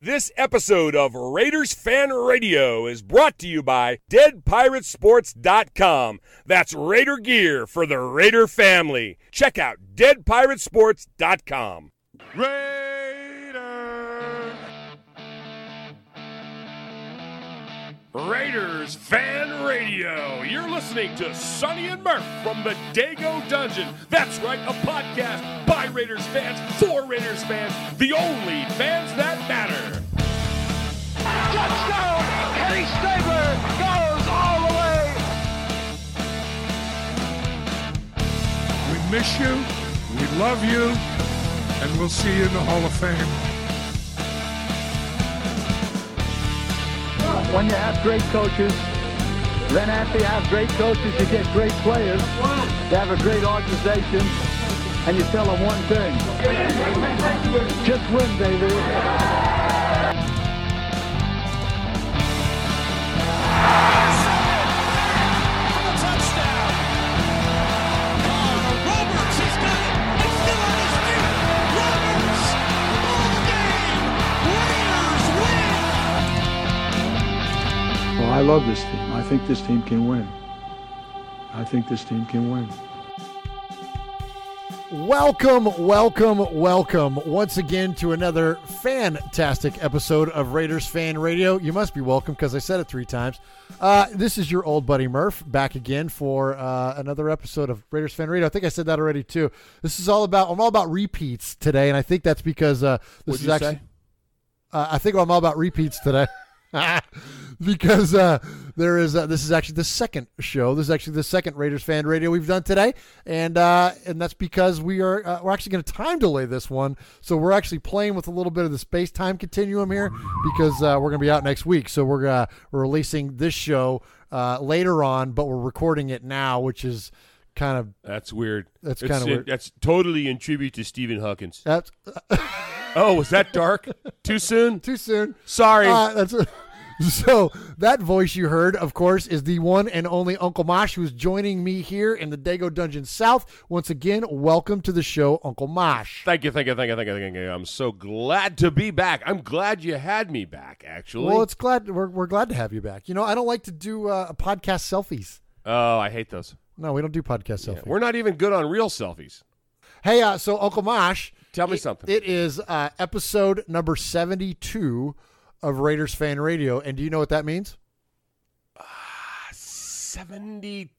This episode of Raiders Fan Radio is brought to you by DeadPiratesSports.com. That's Raider gear for the Raider family. Check out DeadPiratesSports.com. Raiders Fan Radio. You're listening to Sonny and Murph from the Dago Dungeon. That's right, a podcast by Raiders fans, for Raiders fans, the only fans that matter. Touchdown! Kenny Stabler goes all the way! We miss you, we love you, and we'll see you in the Hall of Fame. When you have great coaches, then after you have great coaches, you get great players. You have a great organization, and you tell them one thing. Just win, baby. I love this team. I think this team can win. Welcome once again to another fantastic episode of Raiders Fan Radio. You must be welcome because I said it 3 times. This is your old buddy Murph back again for another episode of Raiders Fan Radio. I think I said that already too. I'm all about repeats today, and I think that's because I think I'm all about repeats today. Because this is actually the second show. This is actually the second Raiders Fan Radio we've done today, and that's because we're actually going to time delay this one. So we're actually playing with a little bit of the space-time continuum here because we're going to be out next week. So we're releasing this show later on, but we're recording it now, which is kind of that's weird. That's kind of weird. That's totally in tribute to Stephen Huckins. That's oh, was that dark? Too soon? Too soon. Sorry. So that voice you heard, of course, is the one and only Uncle Mosh, who's joining me here in the Dago Dungeon South. Once again, welcome to the show, Uncle Mosh. Thank you. I'm so glad to be back. I'm glad you had me back, actually. Well, we're glad to have you back. You know, I don't like to do podcast selfies. Oh, I hate those. No, we don't do podcast selfies. Yeah, we're not even good on real selfies. Hey, so Uncle Mosh. Tell me something. It is episode number 72 of Raiders Fan Radio, and do you know what that means? 72s.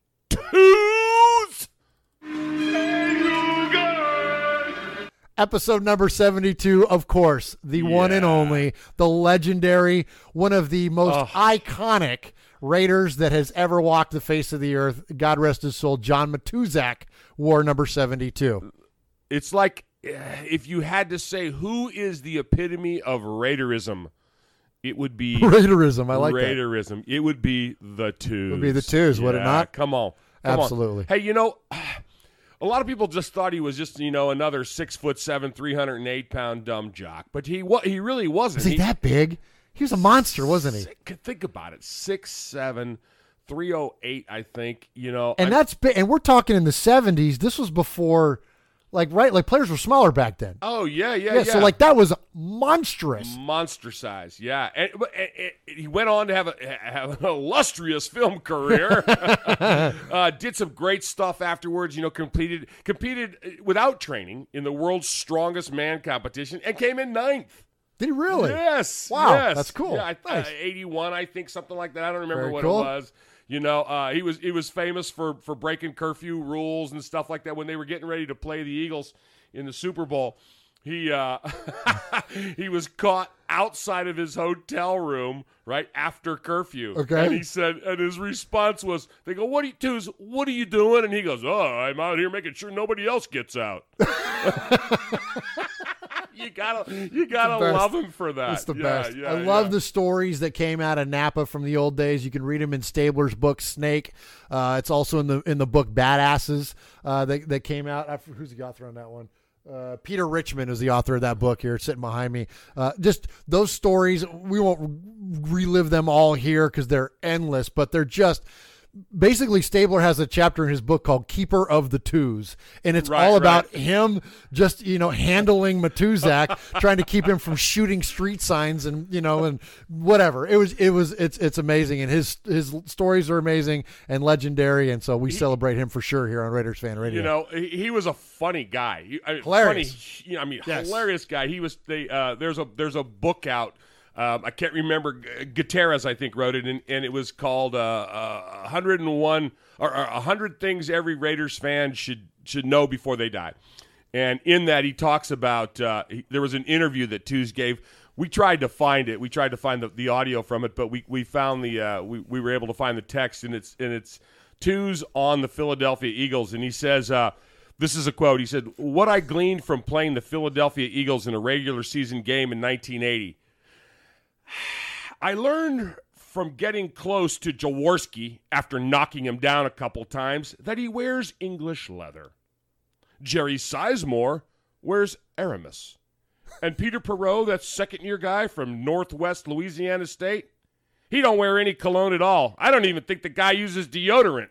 Episode number 72, of course, the one and only, the legendary, one of the most iconic Raiders that has ever walked the face of the earth. God rest his soul. John Matuszak wore number 72. It's like if you had to say who is the epitome of Raiderism, it would be Raiderism. I like Raiderism. It would be the Twos. It would be the Twos, would it not? Come on. Absolutely. Hey, you know, a lot of people just thought he was just, another 6'7", 308-pound dumb jock, but he really wasn't. Was he that big? He was a monster, wasn't he? Think about it. 6'7", 308, I think. And that's big. And we're talking in the 70s. This was before. Like players were smaller back then. Oh, yeah. So, that was monstrous. Monster size, yeah. And he went on to have an illustrious film career. Did some great stuff afterwards, competed without training in the world's strongest man competition and came in 9th. Did he really? Yes. Wow, yes. that's cool. Yeah, nice. 81, I think, something like that. I don't remember Very cool. It was. He was famous for breaking curfew rules and stuff like that when they were getting ready to play the Eagles in the Super Bowl. He he was caught outside of his hotel room right after curfew. Okay. And he said, and his response was, they go, what are you doing? And he goes, I'm out here making sure nobody else gets out. You gotta love him for that. It's the best. I love the stories that came out of Napa from the old days. You can read them in Stabler's book Snake. It's also in the book Badasses that came out. Who's the author on that one? Peter Richmond is the author of that book here, sitting behind me. Just those stories, we won't relive them all here because they're endless, but they're just basically Stabler has a chapter in his book called Keeper of the Twos, and it's Right, all about right. him just, handling Matuszak, trying to keep him from shooting street signs and, and whatever. It's amazing, and his stories are amazing and legendary, and so we celebrate him for sure here on Raiders Fan Radio. He was a funny guy. Hilarious. Funny, Yes. hilarious guy. He was. There's a book out. I can't remember. Gutierrez, I think, wrote it, and it was called 101 or 100 Things Every Raiders Fan should know before they die. And in that, he talks about there was an interview that Twos gave. We tried to find it. We tried to find the audio from it, but we found we were able to find the text, and it's Twos on the Philadelphia Eagles, and he says. This is a quote. He said, "What I gleaned from playing the Philadelphia Eagles in a regular season game in 1980, I learned from getting close to Jaworski after knocking him down a couple times that he wears English leather. Jerry Sizemore wears Aramis. And Peter Perot, that second-year guy from Northwest Louisiana State, he don't wear any cologne at all. I don't even think the guy uses deodorant."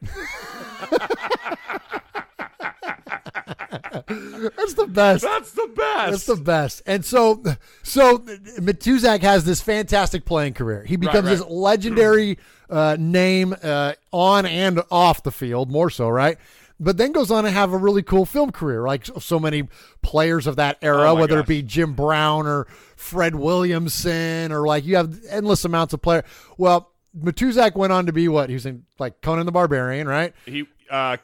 That's the best. That's the best. That's the best. And so Matuszak has this fantastic playing career. He becomes Right. this legendary name on and off the field, more so, right? But then goes on to have a really cool film career, like so many players of that era, Oh my whether gosh. it be Jim Brown or Fred Williamson, or like you have endless amounts of players. Well, Matuszak went on to be what? He was in like Conan the Barbarian, right? He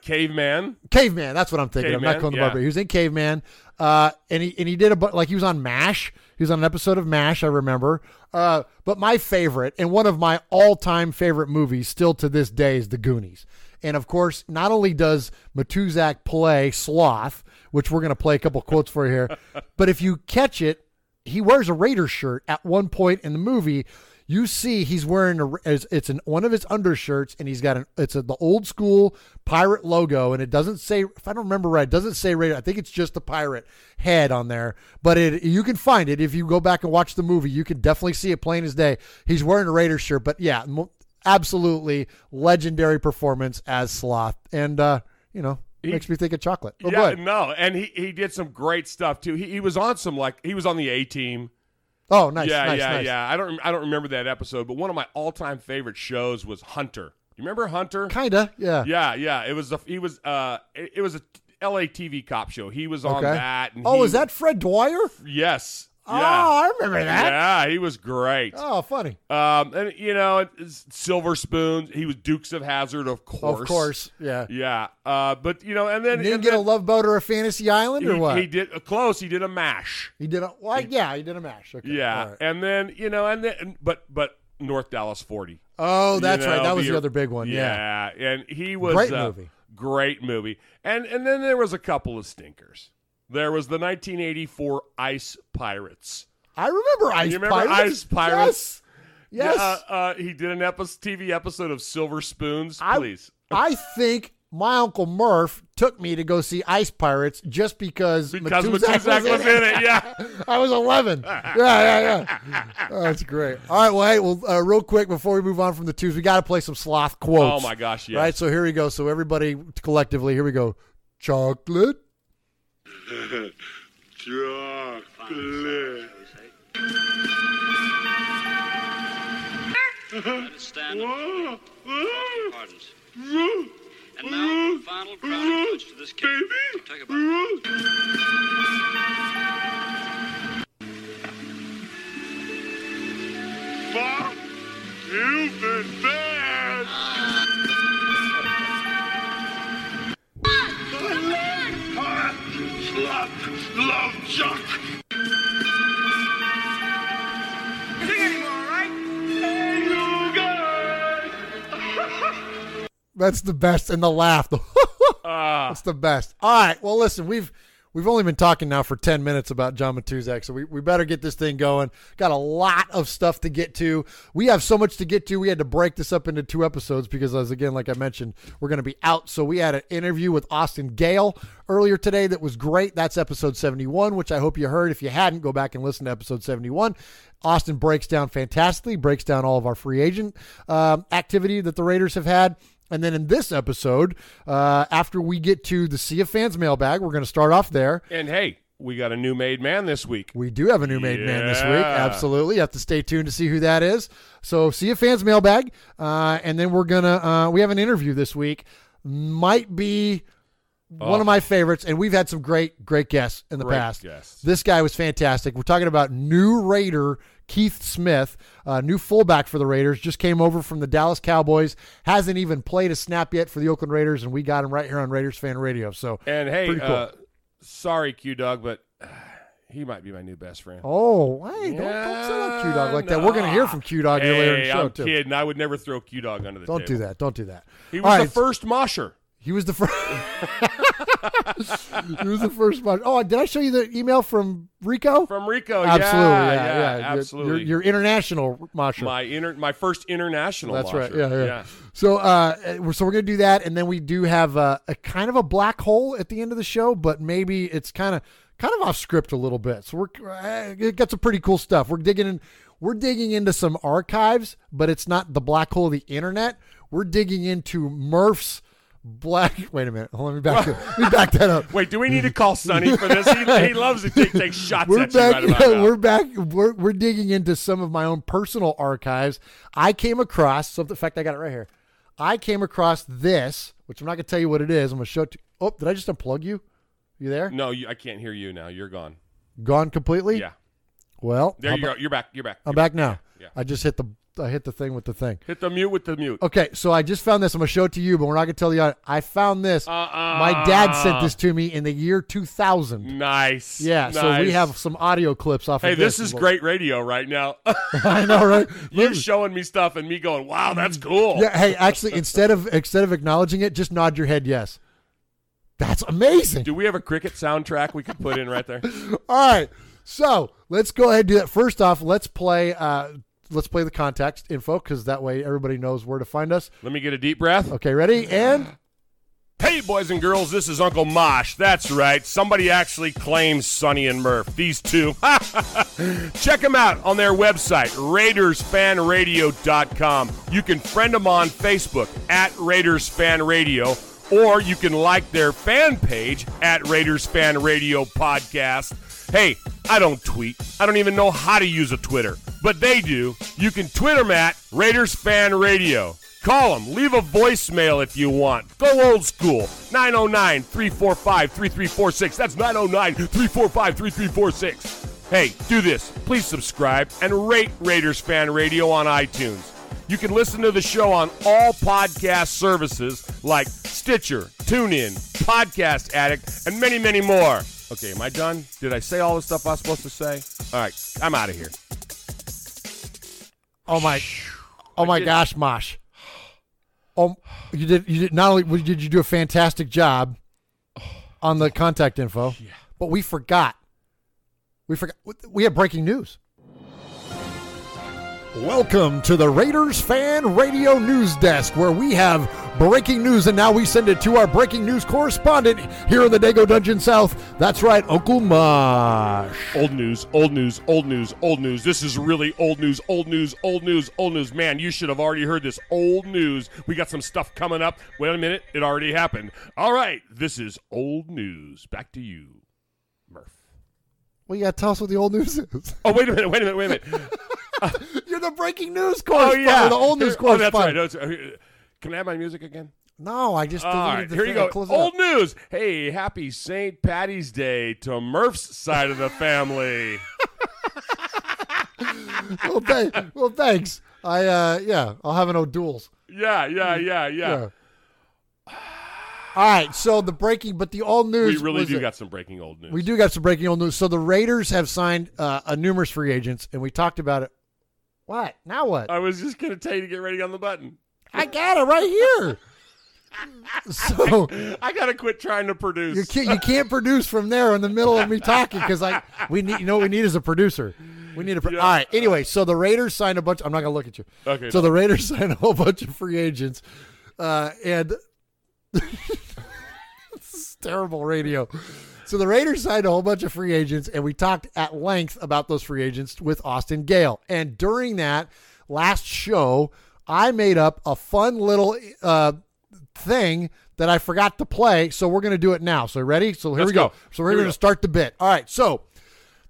Caveman. Caveman, that's what I'm thinking of. Not Caveman, Conan the yeah. Barbarian. He was in Caveman, and he did like he was on MASH. He was on an episode of MASH, I remember. But my favorite and one of my all-time favorite movies, still to this day, is The Goonies. And of course, not only does Matuszak play Sloth, which we're going to play a couple quotes for you here, but if you catch it, he wears a Raiders shirt at one point in the movie. You see he's wearing one of his undershirts, and he's got the old school pirate logo, and it doesn't say, if I don't remember right, it doesn't say Raider. I think it's just the pirate head on there, but you can find it if you go back and watch the movie. You can definitely see it plain as day. He's wearing a Raiders shirt, but yeah, absolutely legendary performance as Sloth, and makes me think of chocolate. Oh, Yeah, good. no, and he did some great stuff too. He was on he was on the A-Team. Oh, nice. Yeah, nice, yeah, nice. yeah. I don't remember that episode, but one of my all-time favorite shows was Hunter. You remember Hunter? Kinda, yeah. Yeah. It was a LA TV cop show. He was on that. And Oh, is that Fred Dwyer? Yes. Oh, Yeah. I remember that. Yeah, he was great. Oh, funny. And it's Silver Spoons. He was Dukes of Hazzard, of course. Of course, yeah. Yeah. But and then He didn't get a Love Boat or a Fantasy Island, or what? He did close. He did a MASH. He did a he did a MASH. Okay. Yeah, all right. and then but North Dallas 40. Oh, that's right. That was the the other big one. Yeah. and he was Great movie. Great movie. And then there was a couple of stinkers. There was the 1984 Ice Pirates. I remember Ice You remember Pirates. Ice Pirates? Yes. Yeah, he did an TV episode of Silver Spoons. Please. I think my Uncle Murph took me to go see Ice Pirates just because Matuszak was in it. Yeah. I was 11. Yeah. Oh, that's great. All right, well, hey, real quick before we move on from the twos, we got to play some Sloth quotes. Oh my gosh, yes. Right, so here we go. So everybody collectively, here we go. Chocolate. Chocolate. Let us stand up. Pardons. And now, the final crowning touch to this cake. Take a bite. Bob, you've been bad. Love Chuck. That's the best, and the laugh. That's the best. All right. Well, listen, we've only been talking now for 10 minutes about John Matuszak, so we better get this thing going. Got a lot of stuff to get to. We have so much to get to. We had to break this up into 2 episodes because, like I mentioned, we're going to be out. So we had an interview with Austin Gale earlier today that was great. That's episode 71, which I hope you heard. If you hadn't, go back and listen to episode 71. Austin breaks down fantastically, breaks down all of our free agent activity that the Raiders have had. And then in this episode, after we get to the Sea of Fans mailbag, we're going to start off there. And hey, we got a new made man this week. We do have a new made man this week. Absolutely. You have to stay tuned to see who that is. So Sea of Fans mailbag. And then we're going to, we have an interview this week. Might be one of my favorites. And we've had some great guests in the past. Guests. This guy was fantastic. We're talking about new Raider Keith Smith, new fullback for the Raiders, just came over from the Dallas Cowboys, hasn't even played a snap yet for the Oakland Raiders, and we got him right here on Raiders Fan Radio. So, and hey, cool. Sorry, Q-Dog, but he might be my new best friend. Oh, hey, don't say that Q-Dog like that. We're going to hear from Q-Dog here later in the show, too. I'm kidding. I would never throw Q-Dog under the table. Don't do that. He was the first mosher. He was the first. He was the first one. Oh, did I show you the email from Rico? From Rico, absolutely, yeah, absolutely. Your international mosher. My first international. That's mosher. right. Yeah. So, we're gonna do that, and then we do have a kind of a black hole at the end of the show, but maybe it's kind of off script a little bit. So it got some pretty cool stuff. We're digging into some archives, but it's not the black hole of the internet. We're digging into Murph's wait a minute. Let me back that up. Wait, do we need to call Sonny for this? He loves to take shots at you right about now. We're back. We're digging into some of my own personal archives. I came across, in fact, I got it right here. I came across this, which I'm not going to tell you what it is. I'm going to show it to you. Oh, did I just unplug you? You there? No, I can't hear you now. You're gone. Gone completely? Yeah. Well. There you go. You're back. I'm back now. Yeah. I just hit the thing with the thing. Hit the mute with the mute. Okay, so I just found this. I'm going to show it to you, but we're not going to tell the audience. I found this. My dad sent this to me in the year 2000. Nice. Yeah, nice. So we have some audio clips off of this. Hey, this is great radio right now. I know, right? You're showing me stuff and me going, wow, that's cool. Yeah, hey, actually, instead of acknowledging it, just nod your head yes. That's amazing. Do we have a cricket soundtrack we could put in right there? All right, so let's go ahead and do that. First off, let's play the contact info because that way everybody knows where to find us. Let me get a deep breath. Okay, ready? And hey, boys and girls, this is Uncle Mosh. That's right. Somebody actually claims Sonny and Murph. These two. Check them out on their website, RaidersFanRadio.com. You can friend them on Facebook at Raiders Fan Radio, or you can like their fan page at Raiders Fan Radio Podcast. Hey, I don't tweet. I don't even know how to use a Twitter, but they do. You can tweet them at Raiders Fan Radio. Call them. Leave a voicemail if you want. Go old school. 909-345-3346. That's 909-345-3346. Hey, do this. Please subscribe and rate Raiders Fan Radio on iTunes. You can listen to the show on all podcast services like Stitcher, TuneIn, Podcast Addict, and many, many more. Okay, am I done? Did I say all the stuff I was supposed to say? All right, I'm out of here. Oh my gosh, Mosh. Oh, you did not only did you do a fantastic job on the contact info, but we forgot. We have breaking news. Welcome to the Raiders Fan Radio News Desk, where we have breaking news, and now we send it to our breaking news correspondent here in the Dago Dungeon South. That's right, Uncle Mosh. Old news, old news, old news, old news. This is really old news, old news, old news, old news. Man, you should have already heard this old news. We got some stuff coming up. Wait a minute, it already happened. All right, this is old news. Back to you, Murph. Well, you got to tell us what the old news is. Oh, wait a minute. You're the breaking news correspondent. Oh, yeah. The old news correspondent. That's right. Can I have my music again? No, I just... All right, here you go. Old news. Hey, happy St. Patty's Day to Murph's side of the family. well, thanks. I'll have an O'Doul's. Yeah. All right, so the old news. We really do got some breaking old news. We do got some breaking old news. So the Raiders have signed numerous free agents, and we talked about it. What? Now what? I was just going to tell you to get ready on the button. I got it right here. So I got to quit trying to produce. You can't produce from there in the middle of me talking because we need. What we need is a producer. We need a. All right. Anyway, so the Raiders signed a bunch. I'm not going to look at you. Okay. So the Raiders signed a whole bunch of free agents, and. This is terrible radio. So the Raiders signed a whole bunch of free agents, and we talked at length about those free agents with Austin Gale. And during that last show, I made up a fun little thing that I forgot to play, so we're going to do it now. So ready? So here we go. So we're going to start the bit. All right, so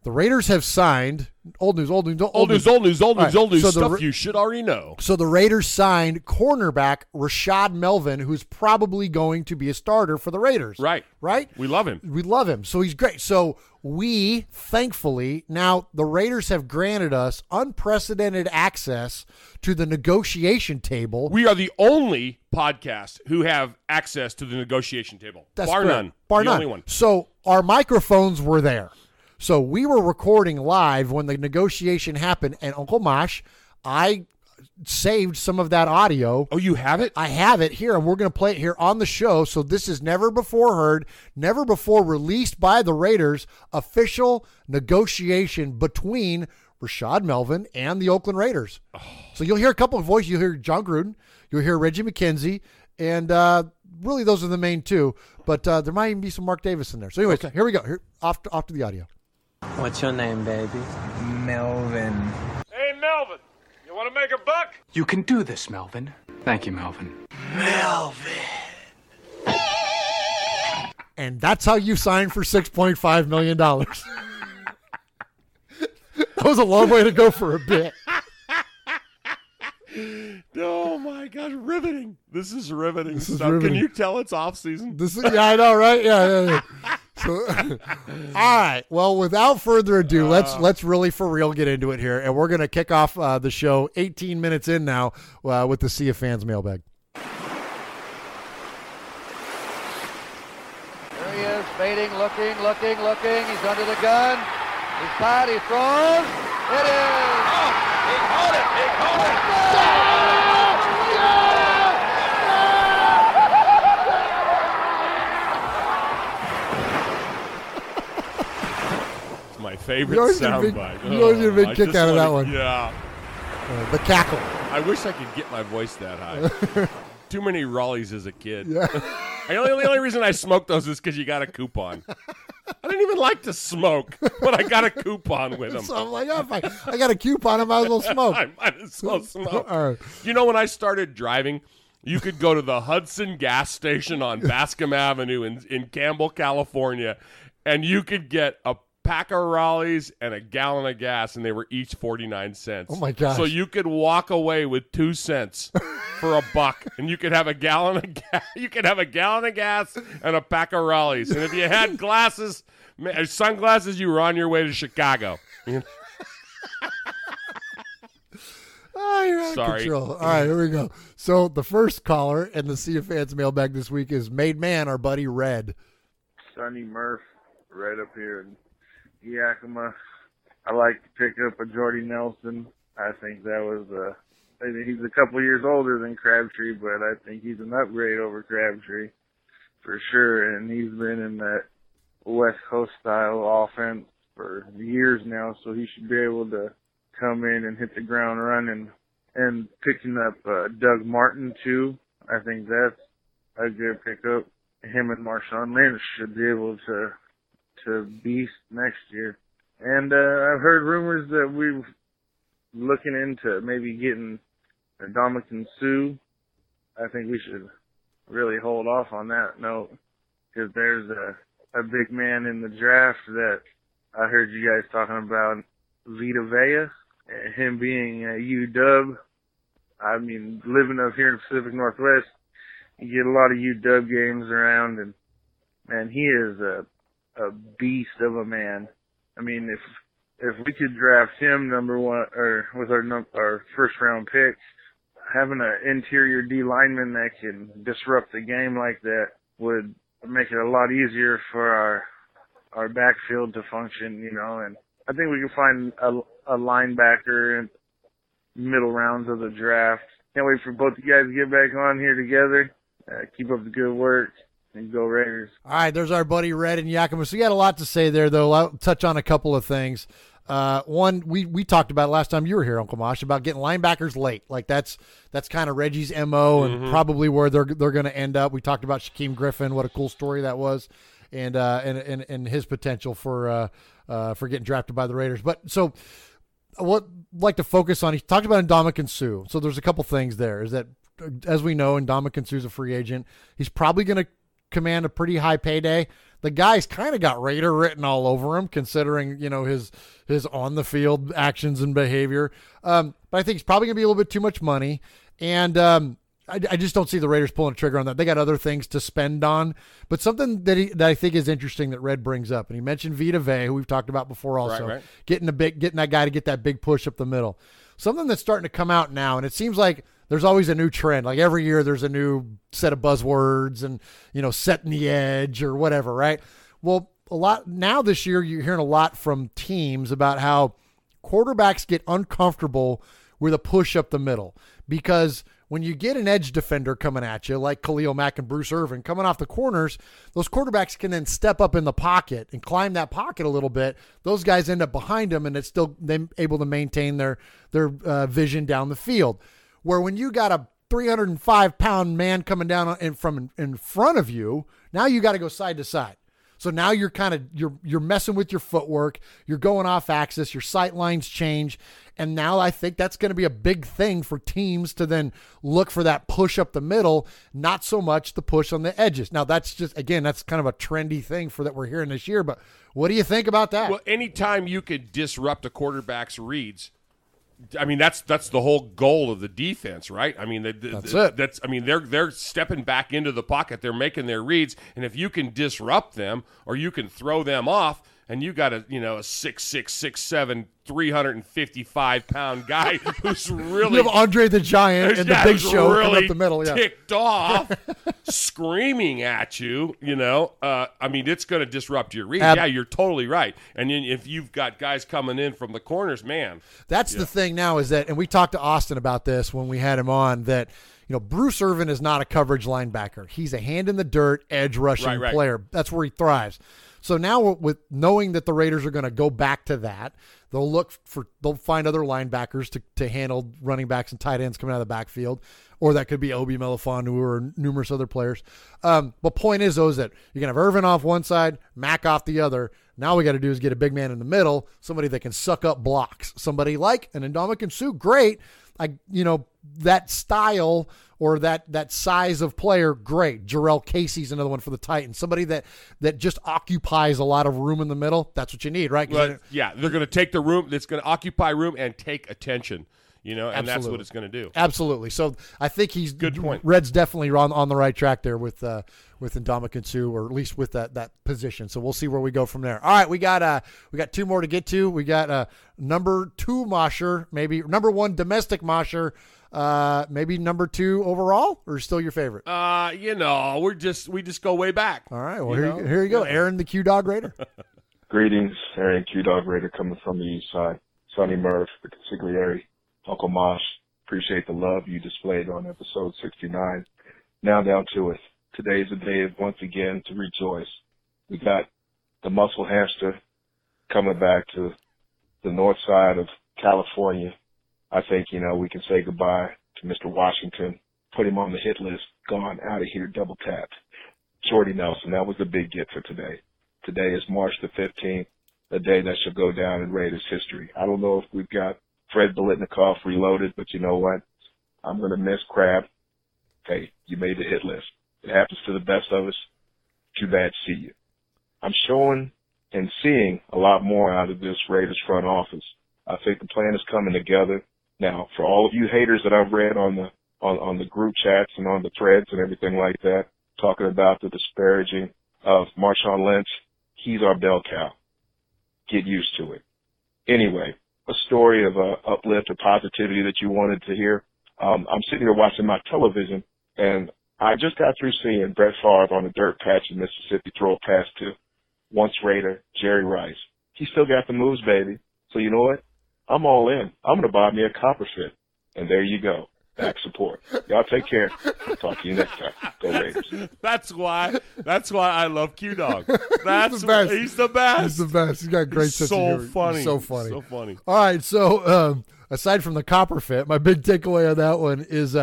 the Raiders have signed old news. Stuff you should already know. So the Raiders signed cornerback Rashad Melvin, who's probably going to be a starter for the Raiders. Right. We love him. So he's great. So we, thankfully, now the Raiders have granted us unprecedented access to the negotiation table. We are the only podcast who have access to the negotiation table. That's bar correct. none. Bar the none. only one. So our microphones were there. So we were recording live when the negotiation happened, and Uncle Mosh, I saved some of that audio. Oh, you have it? I have it here, and we're going to play it here on the show. So this is never before heard, never before released by the Raiders, official negotiation between Rashad Melvin and the Oakland Raiders. Oh. So you'll hear a couple of voices. You'll hear John Gruden. You'll hear Reggie McKenzie. And really those are the main two. But there might even be some Mark Davis in there. So anyways, Here we go. Off to the audio. What's your name, baby? Melvin. Hey, Melvin, you want to make a buck? You can do this, Melvin. Thank you, Melvin. Melvin. And that's how you sign for $6.5 million. That was a long way to go for a bit. Oh my gosh, riveting. This is riveting stuff. Can you tell it's off season? Yeah, I know, right? Yeah. So, all right. Well, without further ado, let's really for real get into it here, and we're going to kick off the show 18 minutes in now with the Sea of Fans mailbag. There he is, fading, looking. He's under the gun. He's tied. He throws. It is. Oh, he caught it. My favorite soundbite. You always get a big kick out of that one. Yeah. The cackle. I wish I could get my voice that high. Too many Raleighs as a kid. Yeah. The only reason I smoked those is because you got a coupon. I didn't even like to smoke, but I got a coupon with them. So I'm like, oh, if I got a coupon, I might as well smoke. I might as well smoke. All right. You know, when I started driving, you could go to the Hudson gas station on Bascom Avenue in Campbell, California, and you could get a pack of Raleighs and a gallon of gas, and they were each 49 cents. Oh my gosh. So you could walk away with 2 cents for $1, and you could have a gallon of gas. You could have a gallon of gas and a pack of Raleighs. And if you had sunglasses, you were on your way to Chicago. Oh, you're out of Sorry. control. All right, here we go. So the first caller in the Sea of Fans mailbag this week is Made Man, our buddy Red. Sonny Murph, right up here in Yakima. I like to pick up a Jordy Nelson. I think that was he's a couple years older than Crabtree, but I think he's an upgrade over Crabtree for sure. And he's been in that West Coast style offense for years now, so he should be able to come in and hit the ground running. And picking up Doug Martin too, I think that's a good pickup. Him and Marshawn Lynch should be able to beast next year. And I've heard rumors that we're looking into maybe getting Ndamukong Suh. I think we should really hold off on that note, because there's a big man in the draft that I heard you guys talking about, Vita Vea, him being a UW. I mean, living up here in the Pacific Northwest, you get a lot of UW games around, and man, he is a beast of a man. I mean, if we could draft him number one, or with our first round pick, having an interior D lineman that can disrupt the game like that would make it a lot easier for our backfield to function, you know. And I think we can find a linebacker in middle rounds of the draft. Can't wait for both you guys to get back on here together. Keep up the good work. And go Raiders. All right, there's our buddy Red in Yakima. So you got a lot to say there, though. I'll touch on a couple of things. One, we talked about last time you were here, Uncle Mosh, about getting linebackers late. Like that's kind of Reggie's MO and probably where they're going to end up. We talked about Shaquem Griffin, what a cool story that was, and his potential for getting drafted by the Raiders. But so what I'd like to focus on, he talked about Ndamukong Suh. So there's a couple things there. Is that as we know, Ndamukong Suh's a free agent. He's probably going to command a pretty high payday. The guy's kind of got Raider written all over him, considering, his on the field actions and behavior. But I think he's probably going to be a little bit too much money. And I just don't see the Raiders pulling a trigger on that. They got other things to spend on. But something that I think is interesting that Red brings up, and he mentioned Vita Vea, who we've talked about before also, right. getting that guy to get that big push up the middle. Something that's starting to come out now, and it seems like there's always a new trend. Like every year there's a new set of buzzwords and, setting the edge or whatever, right? Well, a lot now this year you're hearing a lot from teams about how quarterbacks get uncomfortable with a push up the middle, because when you get an edge defender coming at you like Khalil Mack and Bruce Irvin coming off the corners, those quarterbacks can then step up in the pocket and climb that pocket a little bit. Those guys end up behind them, and it's still them able to maintain their vision down the field. Where when you got a 305-pound man coming down in front of you, now you got to go side to side. So now you're you're messing with your footwork. You're going off axis. Your sight lines change. And now I think that's going to be a big thing for teams to then look for that push up the middle, not so much the push on the edges. Now that's that's kind of a trendy thing that we're hearing this year. But what do you think about that? Well, anytime you could disrupt a quarterback's reads, I mean, that's the whole goal of the defense, right? I mean, that's it. They're stepping back into the pocket. They're making their reads, and if you can disrupt them or you can throw them off, and you got a 6'6", 6'7", 355-pound guy who's really you have Andre the Giant in the Big Show really coming up the middle, ticked off, screaming at you. It's going to disrupt your read. Yeah, you're totally right. And then if you've got guys coming in from the corners, man, that's the thing now is that, and we talked to Austin about this when we had him on, that Bruce Irvin is not a coverage linebacker. He's a hand in the dirt, edge rushing player. That's where he thrives. So now with knowing that the Raiders are going to go back to that, they'll find other linebackers to handle running backs and tight ends coming out of the backfield, or that could be Obi Melifonwu or numerous other players. But point is, though, is that you can have Irvin off one side, Mack off the other. Now we got to do is get a big man in the middle, somebody that can suck up blocks, somebody like an Ndamukong Suh, great. That style or that size of player, great. Jarrell Casey's another one for the Titans. Somebody that just occupies a lot of room in the middle. That's what you need, right? Well, they're going to take the room. That's going to occupy room and take attention. And Absolutely. That's what it's going to do. Absolutely. So I think he's good point. Red's definitely on the right track there with Ndamukong Suh, or at least with that position. So we'll see where we go from there. All right, we got two more to get to. We got number 2 mosher, maybe number 1 domestic mosher, maybe number 2 overall, or still your favorite? We just go way back. All right, well here you go, Aaron the Q Dog Raider. Greetings, Aaron Q Dog Raider coming from the east side. Sonny Murph, the consigliere. Uncle Mosh, appreciate the love you displayed on episode 69. Now down to it. Today's a day of once again to rejoice. We got the muscle hamster coming back to the north side of California. I think, we can say goodbye to Mr. Washington, put him on the hit list, gone out of here, double tapped. Jordy Nelson, that was the big get for today. Today is March the 15th, a day that shall go down in Raiders history. I don't know if we've got Fred Biletnikoff reloaded, but you know what? I'm going to miss Crab. Hey, you made the hit list. It happens to the best of us. Too bad to see you. I'm showing and seeing a lot more out of this Raiders front office. I think the plan is coming together. Now, for all of you haters that I've read on the group chats and on the threads and everything like that, talking about the disparaging of Marshawn Lynch, he's our bell cow. Get used to it. Anyway, a story of uplift or positivity that you wanted to hear. I'm sitting here watching my television, and I just got through seeing Brett Favre on a dirt patch in Mississippi throw a pass to once Raider Jerry Rice. He still got the moves, baby. So you know what? I'm all in. I'm going to buy me a copper fit. And there you go. Back support. Y'all take care. Talk to you next time. Go Raiders. That's why I love Q-Dog. He's the best. He's the best. He's the best. He's got great sense of humor. Funny. He's so funny. So funny. All right, so aside from the copper fit, my big takeaway on that one is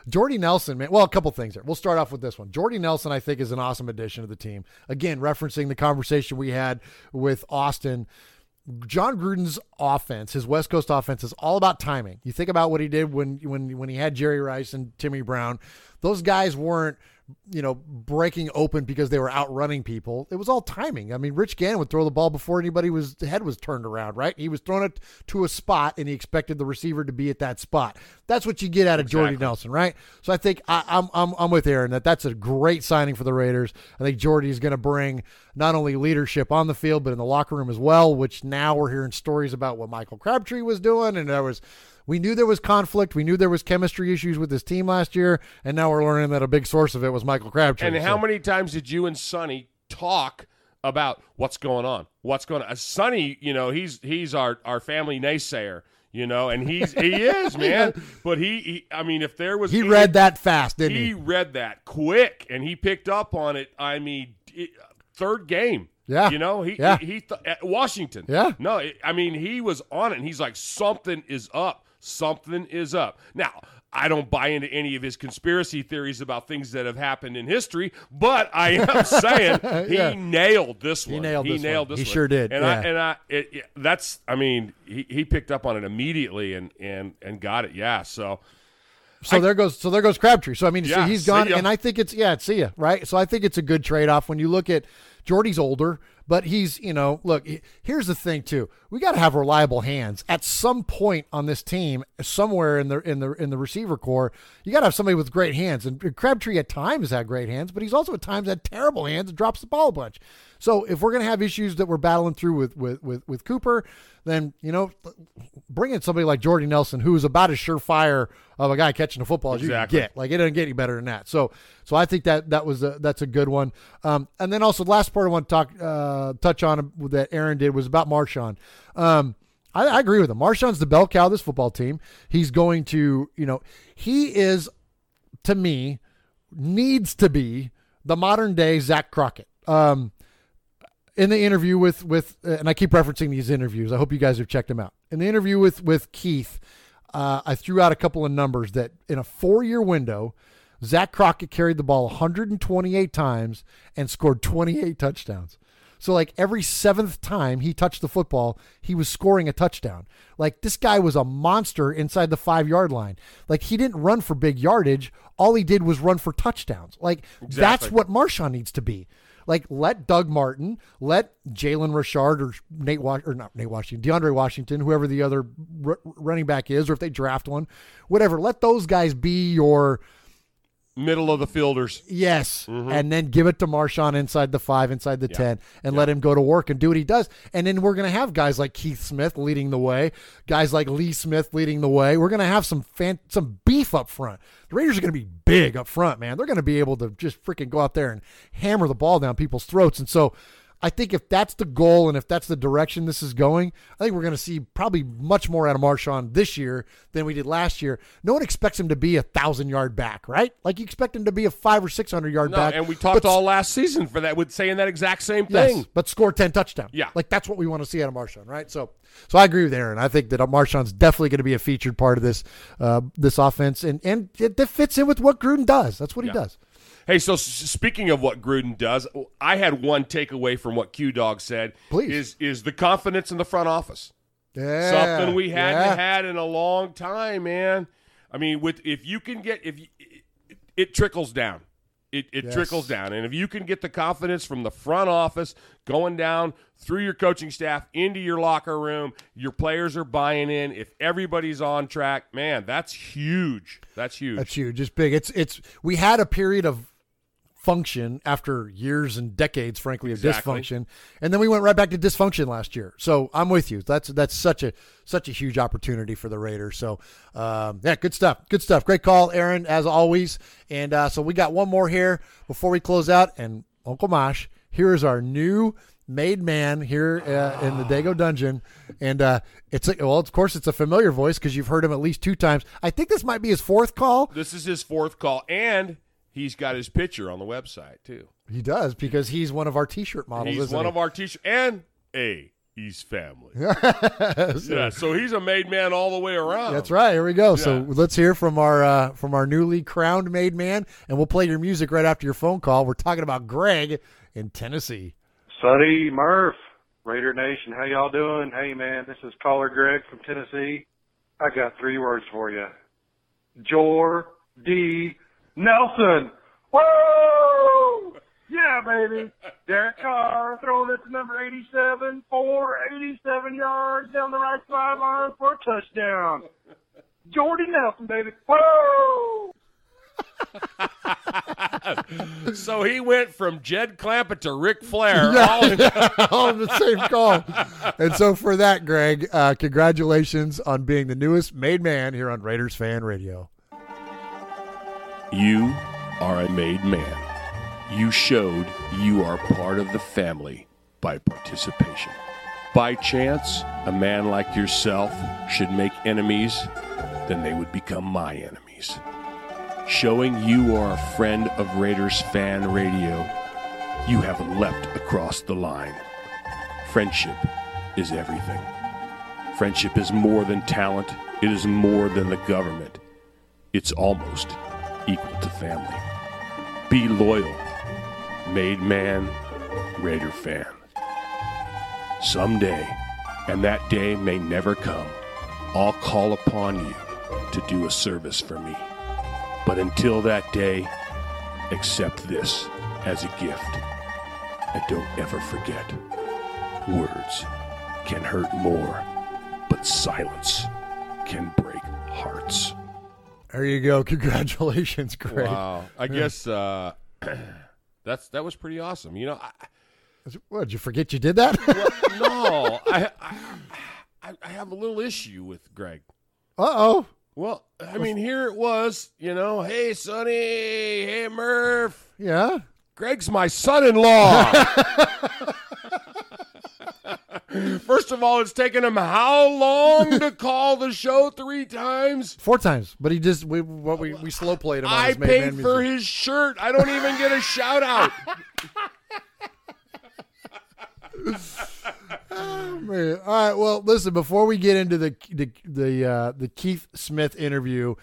Jordy Nelson, man. Well, a couple things there. We'll start off with this one. Jordy Nelson, I think, is an awesome addition to the team. Again, referencing the conversation we had with Austin. John Gruden's offense, his West Coast offense, is all about timing. You think about what he did when he had Jerry Rice and Timmy Brown. Those guys weren't, breaking open because they were outrunning people. It was all timing. I mean, Rich Gannon would throw the ball before anybody's head was turned around, right? He was throwing it to a spot, and he expected the receiver to be at that spot. That's what you get out of Jordy Nelson, right? So I think I'm with Aaron that's a great signing for the Raiders. I think Jordy is going to bring not only leadership on the field, but in the locker room as well, which now we're hearing stories about what Michael Crabtree was doing, and we knew there was conflict. We knew there was chemistry issues with his team last year, and now we're learning that a big source of it was Michael Crabtree. And how many times did you and Sonny talk about what's going on? What's going on? Sonny, he's our family naysayer, and he is, man. But if there was... He read that fast, didn't he? He read that quick, and he picked up on it, third game. Yeah. He at Washington. Yeah. No, he was on it, and he's like, something is up. Something is up. Now, I don't buy into any of his conspiracy theories about things that have happened in history, but I am saying he nailed this one. He nailed this one. He sure did. He picked up on it immediately and got it. Yeah. So there goes Crabtree. So he's gone, and I think see ya, right? So I think it's a good trade-off when you look at Jordy's older, but he's, look, here's the thing too. We got to have reliable hands at some point on this team, somewhere in the receiver core. You got to have somebody with great hands, and Crabtree at times had great hands, but he's also at times had terrible hands and drops the ball a bunch. So if we're going to have issues that we're battling through with Cooper, then, bring in somebody like Jordy Nelson, who's about as surefire of a guy catching the football as you can get. Like, it doesn't get any better than that. So I think that's a good one. And then also the last part I want to touch on that Aaron did was about Marshawn. I agree with him. Marshawn's the bell cow of this football team. He's going to, he is, to me, needs to be the modern day Zach Crockett. In the interview with and I keep referencing these interviews. I hope you guys have checked them out. In the interview with Keith, I threw out a couple of numbers that in a 4-year window, Zach Crockett carried the ball 128 times and scored 28 touchdowns. So like every 7th time he touched the football, he was scoring a touchdown. Like, this guy was a monster inside the 5-yard line. Like, he didn't run for big yardage. All he did was run for touchdowns. Like, That's what Marshawn needs to be. Like, let Doug Martin, let Jalen Richard or DeAndre Washington, whoever the other running back is, or if they draft one, whatever, let those guys be your middle of the fielders. Yes. Mm-hmm. And then give it to Marshawn inside the 5, inside the 10, and let him go to work and do what he does. And then we're going to have guys like Keith Smith leading the way, guys like Lee Smith leading the way. We're going to have some beef up front. The Raiders are going to be big up front, man. They're going to be able to just freaking go out there and hammer the ball down people's throats. And so I think if that's the goal and if that's the direction this is going, I think we're going to see probably much more out of Marshawn this year than we did last year. No one expects him to be 1,000-yard back, right? Like, you expect him to be a 500 or 600-yard back. And we talked all last season for that, with saying that exact same thing. Yes, but score 10 touchdowns. Yeah. Like, that's what we want to see out of Marshawn, right? So I agree with Aaron. I think that Marshawn's definitely going to be a featured part of this offense, and it fits in with what Gruden does. That's what he does. Hey, so speaking of what Gruden does, I had one takeaway from what Q-Dog said. Please. Is the confidence in the front office. Yeah. Something we hadn't had in a long time, man. I mean, it trickles down. It trickles down. And if you can get the confidence from the front office going down through your coaching staff into your locker room, your players are buying in. If everybody's on track, man, that's huge. That's huge. That's huge. It's big. We had a period of function after years and decades, frankly, of dysfunction, and then we went right back to dysfunction last year. So I'm with you. That's such a huge opportunity for the Raiders. So good stuff. Great call, Aaron, as always. And so we got one more here before we close out. And Uncle Mosh, here is our new made man here in the Dago Dungeon, and of course it's a familiar voice because you've heard him at least 2 times. I think this might be his 4th call. This is his 4th call, and he's got his picture on the website too. He does, because he's one of our T-shirt models. He's one of our T-shirt, and he's family. So he's a made man all the way around. That's right. Here we go. Yeah. So let's hear from our newly crowned made man, and we'll play your music right after your phone call. We're talking about Greg in Tennessee. Sonny Murph, Raider Nation, how y'all doing? Hey, man, this is caller Greg from Tennessee. I got 3 words for you. Jordy Nelson. Whoa! Yeah, baby. Derek Carr throwing it to number 87 for 87 yards down the right sideline for a touchdown. Jordy Nelson, baby. Whoa! So he went from Jed Clampett to Ric Flair, all in the same call. And so for that, Greg, congratulations on being the newest made man here on Raiders Fan Radio. You are a made man. You showed you are part of the family by participation. By chance, a man like yourself should make enemies, then they would become my enemies. Showing you are a friend of Raiders Fan Radio, you have leapt across the line. Friendship is everything. Friendship is more than talent. It is more than the government. It's almost equal to family. Be loyal. Made man, Raider fan. Someday, and that day may never come, I'll call upon you to do a service for me. But until that day, accept this as a gift. And don't ever forget, words can hurt more, but silence can break hearts. There you go. Congratulations, Greg. Wow. I guess that was pretty awesome. You know, what, did you forget you did that? Well, no. I have a little issue with Greg. Uh-oh. Well, I mean, here it was, you know, hey, Sonny, hey, Murph. Yeah? Greg's my son-in-law. First of all, it's taken him how long to call the show 3 times? 4 times, but he just, we slow played him on his I Made paid Man for music. his shirt. I don't even get a shout-out. Oh, man. All right. Well, listen. Before we get into the Keith Smith interview,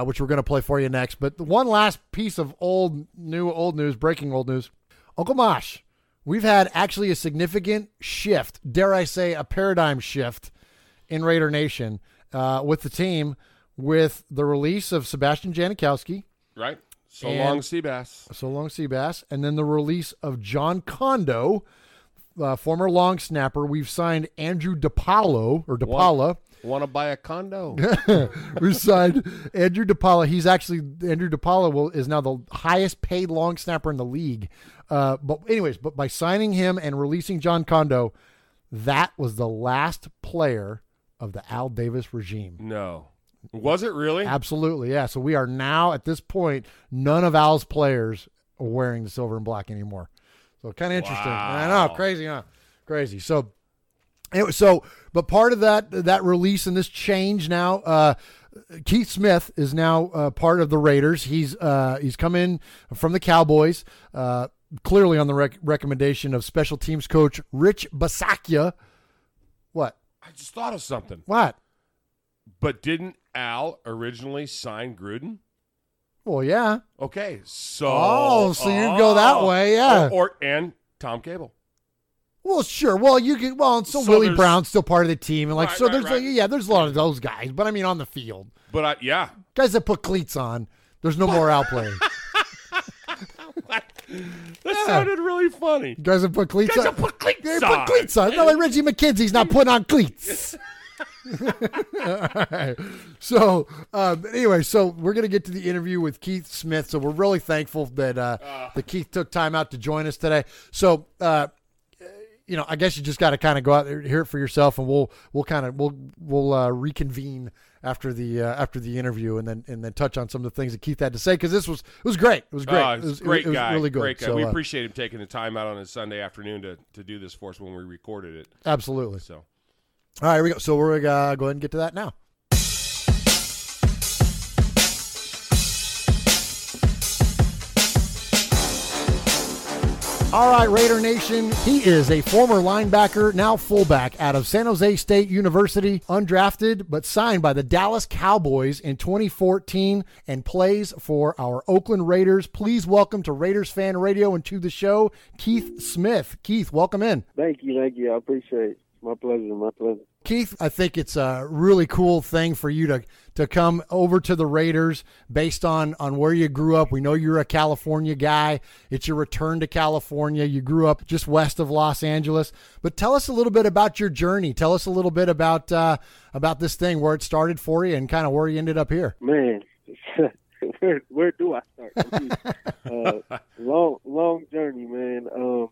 which we're going to play for you next, but one last piece of old news, breaking old news. Uncle Mosh, we've had actually a significant shift, dare I say, a paradigm shift in Raider Nation with the team, with the release of Sebastian Janikowski. Right. So long, Seabass. And then the release of John Kondo. Former long snapper. We've signed Andrew DePaula. Want to buy a condo? We've signed Andrew DePaula. Andrew DePaula is now the highest paid long snapper in the league. But by signing him and releasing John Kondo, that was the last player of the Al Davis regime. No. Was it really? Absolutely, yeah. So we are now, at this point, none of Al's players are wearing the silver and black anymore. So kind of interesting. Wow. I know, crazy, huh? Crazy. So, anyway, but part of that release and this change now, Keith Smith is now part of the Raiders. He's come in from the Cowboys, clearly on the recommendation of special teams coach Rich Bisaccia. What? I just thought of something. What? But didn't Al originally sign Gruden? Well, yeah. Okay, so you go that way, yeah. And Tom Cable. Well, sure. Well, so Willie Brown's still part of the team, and there's a lot of those guys. But I mean, on the field. But guys that put cleats on. There's no more Al playing. That sounded really funny. Guys that put cleats on. Put cleats on. No, like Reggie McKenzie's not putting on cleats. All right. So anyway, so we're gonna get to the interview with Keith Smith. So we're really thankful that Keith took time out to join us today. So I guess you just got to kind of go out there, hear it for yourself, and we'll reconvene after the interview, and then touch on some of the things that Keith had to say, because it was great. It was great. It was great guy. Really good. Great guy. So, we appreciate him taking the time out on his Sunday afternoon to do this for us when we recorded it. Absolutely. So. All right, here we go. So we're going to go ahead and get to that now. All right, Raider Nation, he is a former linebacker, now fullback out of San Jose State University, undrafted, but signed by the Dallas Cowboys in 2014 and plays for our Oakland Raiders. Please welcome to Raiders Fan Radio and to the show, Keith Smith. Keith, welcome in. Thank you. I appreciate it. My pleasure. Keith, I think it's a really cool thing for you to come over to the Raiders based on where you grew up. We know you're a California guy. It's your return to California. You grew up just west of Los Angeles. But tell us a little bit about your journey. Tell us a little bit about this thing, where it started for you and kind of where you ended up here. Man, where do I start? Long journey, man.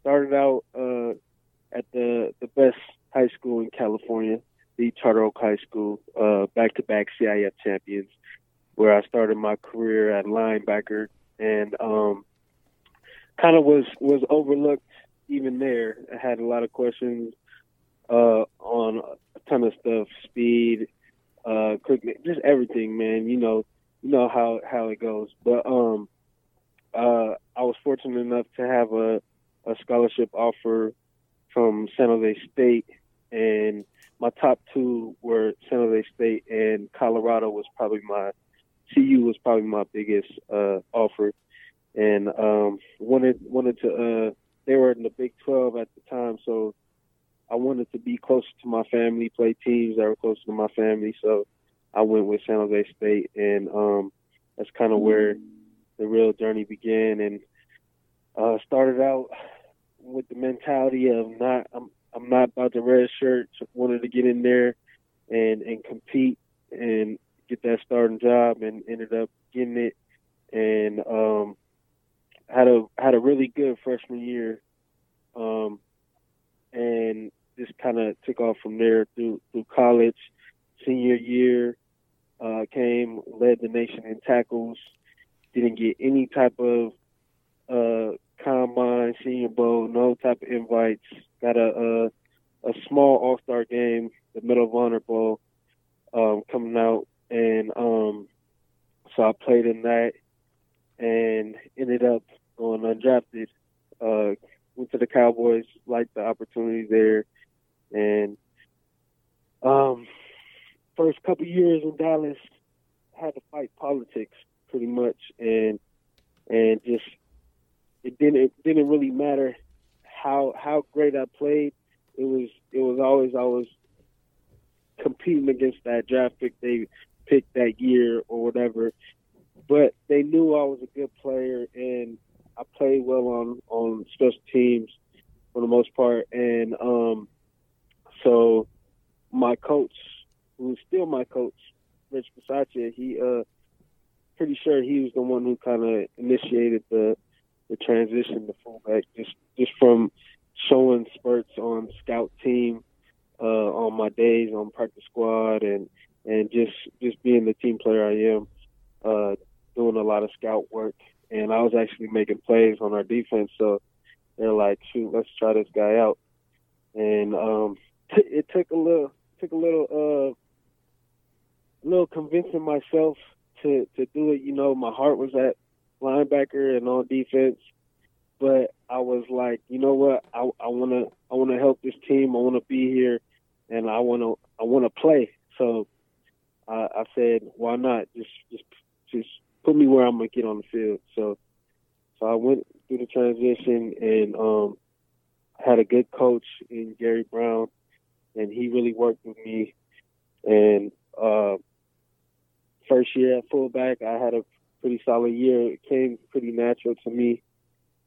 Started out at the best high school in California, the Charter Oak High School, back-to-back CIF champions, where I started my career at linebacker, and kind of was overlooked even there. I had a lot of questions on a ton of stuff, speed, quickness, just everything, man. You know how it goes. But I was fortunate enough to have a scholarship offer from San Jose State, and my top two were San Jose State and Colorado. CU was probably my biggest offer, and wanted to. They were in the Big 12 at the time, so I wanted to be closer to my family, play teams that were closer to my family. So I went with San Jose State, and that's kind of where the real journey began. And started out with the mentality of I'm not about to red shirt. Wanted to get in there and compete and get that starting job, and ended up getting it. And had a really good freshman year, and just kind of took off from there through college. Senior year came, led the nation in tackles. Didn't get any type of combine, Senior Bowl, no type of invites. Got a small All-Star game, the Medal of Honor Bowl, coming out, and so I played in that and ended up going undrafted. Went to the Cowboys, liked the opportunity there, and first couple years in Dallas, had to fight politics pretty much, and just it didn't really matter how great I played. It was always competing against that draft pick they picked that year or whatever. But they knew I was a good player, and I played well on special teams for the most part. And so my coach, who's still my coach, Rich Bisaccia, he pretty sure he was the one who kind of initiated the transition to fullback, just from showing spurts on scout team, on my days on practice squad, and just being the team player I am, doing a lot of scout work. And I was actually making plays on our defense, so they're like, shoot, let's try this guy out. And it took a little convincing myself to do it. You know, my heart was at linebacker and on defense, but I was like, you know what, I want to help this team. I want to be here, and I want to play. So I said, why not? Just put me where I'm gonna get on the field. So I went through the transition, and had a good coach in Gary Brown, and he really worked with me. And first year at fullback, I had a pretty solid year. It came pretty natural to me,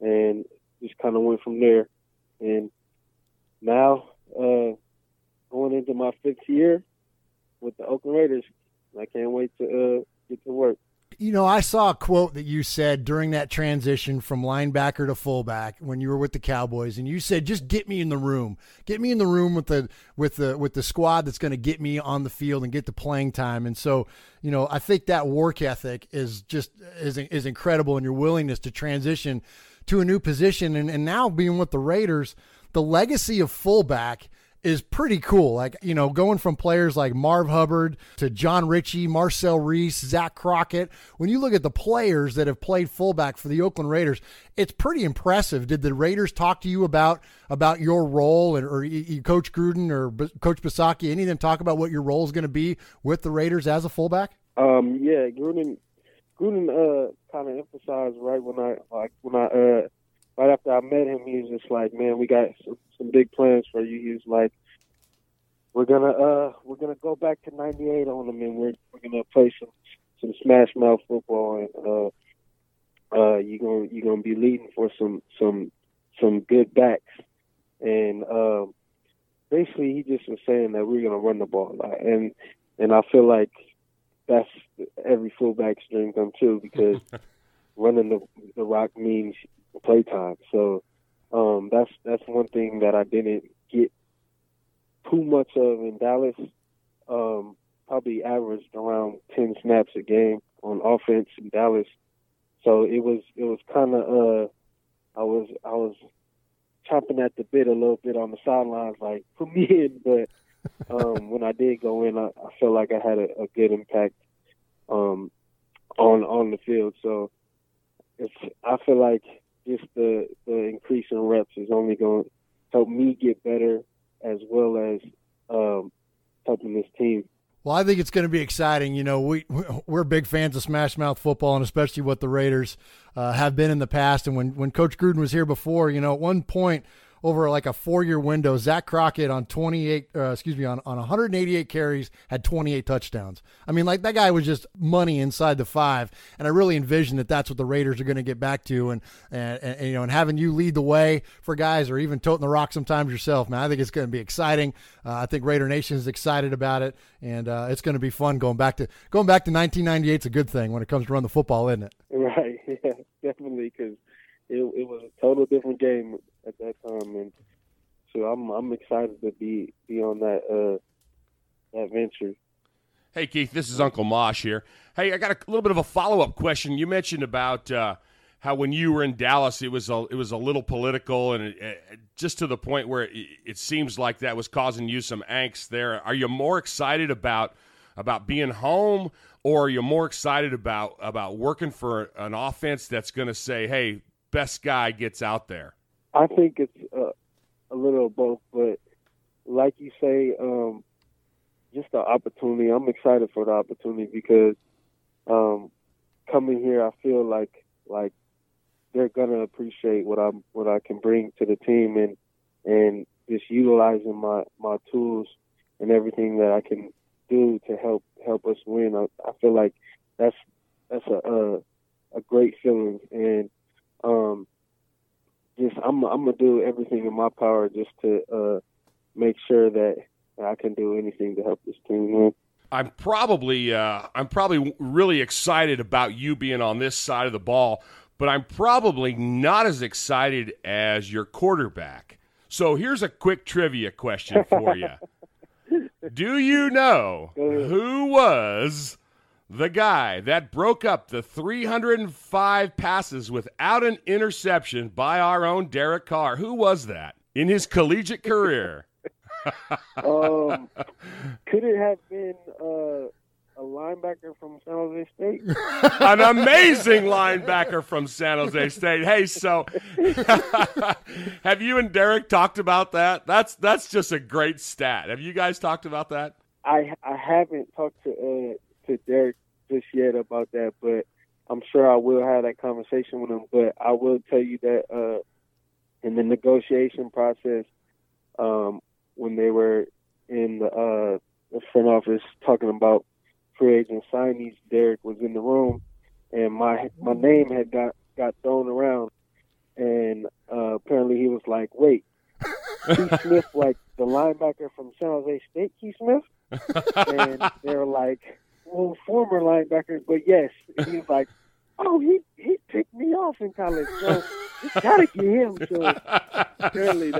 and just kind of went from there. And now, going into my 5th year with the Oakland Raiders, I can't wait to get to work. You know, I saw a quote that you said during that transition from linebacker to fullback when you were with the Cowboys, and you said, "Just get me in the room. Get me in the room with the squad that's going to get me on the field and get the playing time." And so, you know, I think that work ethic is incredible, and your willingness to transition to a new position, and now being with the Raiders, the legacy of fullback is pretty cool. Like, going from players like Marv Hubbard to John Ritchie, Marcel Reese, Zach Crockett. When you look at the players that have played fullback for the Oakland Raiders, it's pretty impressive. Did the Raiders talk to you about your role, or Coach Gruden or Coach Bisaccia, any of them talk about what your role is going to be with the Raiders as a fullback? Yeah, Gruden kind of emphasized right after I met him, he was just like, man, we got some big plans for you. He was like, we're gonna go back to '98 on them, and we're gonna play some smash mouth football, and you're gonna be leading for some good backs, and basically he just was saying that we're gonna run the ball a lot, and I feel like that's every fullback's dream come true, because running the rock means playtime. So that's one thing that I didn't get too much of in Dallas. Probably averaged around 10 snaps a game on offense in Dallas. So it was kind of I was chomping at the bit a little bit on the sidelines, like, put me in. But when I did go in, I felt like I had a good impact on the field. So I feel like just the increase in reps is only going to help me get better, as well as helping this team. Well, I think it's going to be exciting. We're big fans of smash mouth football, and especially what the Raiders have been in the past. And when Coach Gruden was here before, at one point over like a 4-year window, Zach Crockett on 188 carries had 28 touchdowns. I mean, like, that guy was just money inside the 5, and I really envision that that's what the Raiders are going to get back to, and having you lead the way for guys, or even toting the rock sometimes yourself, man. I think it's going to be exciting. I think Raider Nation is excited about it, and it's going to be fun going back to 1998. Is a good thing when it comes to run the football, isn't it? Right, yeah, definitely, because it was a total different game at that time, and so I'm excited to be on that venture. Hey, Keith, this is Uncle Mosh here. Hey, I got a little bit of a follow-up question. You mentioned about how when you were in Dallas, it was a little political, and just to the point where it seems like that was causing you some angst there. Are you more excited about being home, or are you more excited about working for an offense that's going to say, hey, best guy gets out there? I think it's a little of both, but like you say, just the opportunity. I'm excited for the opportunity, because coming here, I feel like they're gonna appreciate what I can bring to the team, and just utilizing my tools and everything that I can do to help us win. I feel like that's a great feeling, and I'm gonna do everything in my power just to make sure that I can do anything to help this team win. I'm probably really excited about you being on this side of the ball, but I'm probably not as excited as your quarterback. So here's a quick trivia question for you. Do you know who was the guy that broke up the 305 passes without an interception by our own Derek Carr? Who was that in his collegiate career? Could it have been a linebacker from San Jose State? An amazing linebacker from San Jose State. Hey, so have you and Derek talked about that? That's just a great stat. Have you guys talked about that? I haven't talked to Derek just yet about that, but I'm sure I will have that conversation with him. But I will tell you that in the negotiation process, when they were in the front office talking about free agent signings, Derek was in the room, and my name had got thrown around, and apparently he was like, "Wait, Keith Smith, like the linebacker from San Jose State, Keith Smith?" And they were like, "Well, former linebacker, but yes." And he was like, "Oh, he picked me off in college, so you gotta get him." So apparently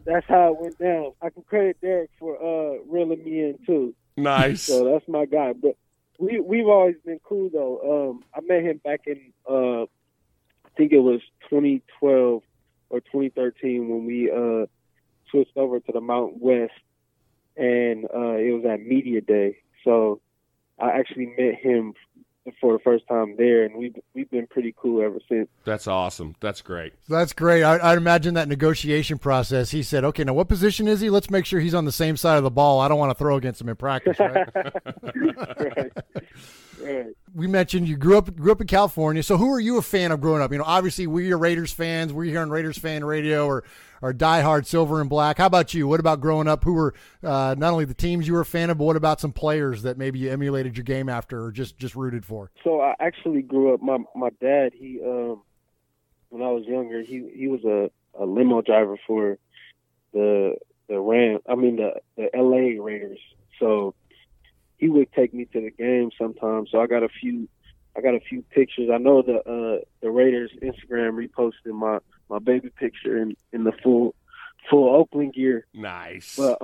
that's how it went down. I can credit Derek for reeling me in too. Nice. So that's my guy. But we've always been cool though. I met him back in I think it was 2012 or 2013 when we switched over to the Mountain West, and it was at Media Day. So I actually met him for the first time there, and we've been pretty cool ever since. That's awesome. That's great. That's great. I'd imagine that negotiation process. He said, okay, now what position is he? Let's make sure he's on the same side of the ball. I don't want to throw against him in practice, right? Right. We mentioned you grew up in California. So who are you a fan of growing up? Obviously we're Raiders fans. We're here on Raiders Fan Radio or diehard Silver and Black. How about you? What about growing up? Who were not only the teams you were a fan of, but what about some players that maybe you emulated your game after or just rooted for? So I actually grew up. My dad, he when I was younger, he was a limo driver for the LA Raiders. So he would take me to the game sometimes. So I got a few pictures. I know the Raiders Instagram reposted my baby picture in the full Oakland gear. Nice. But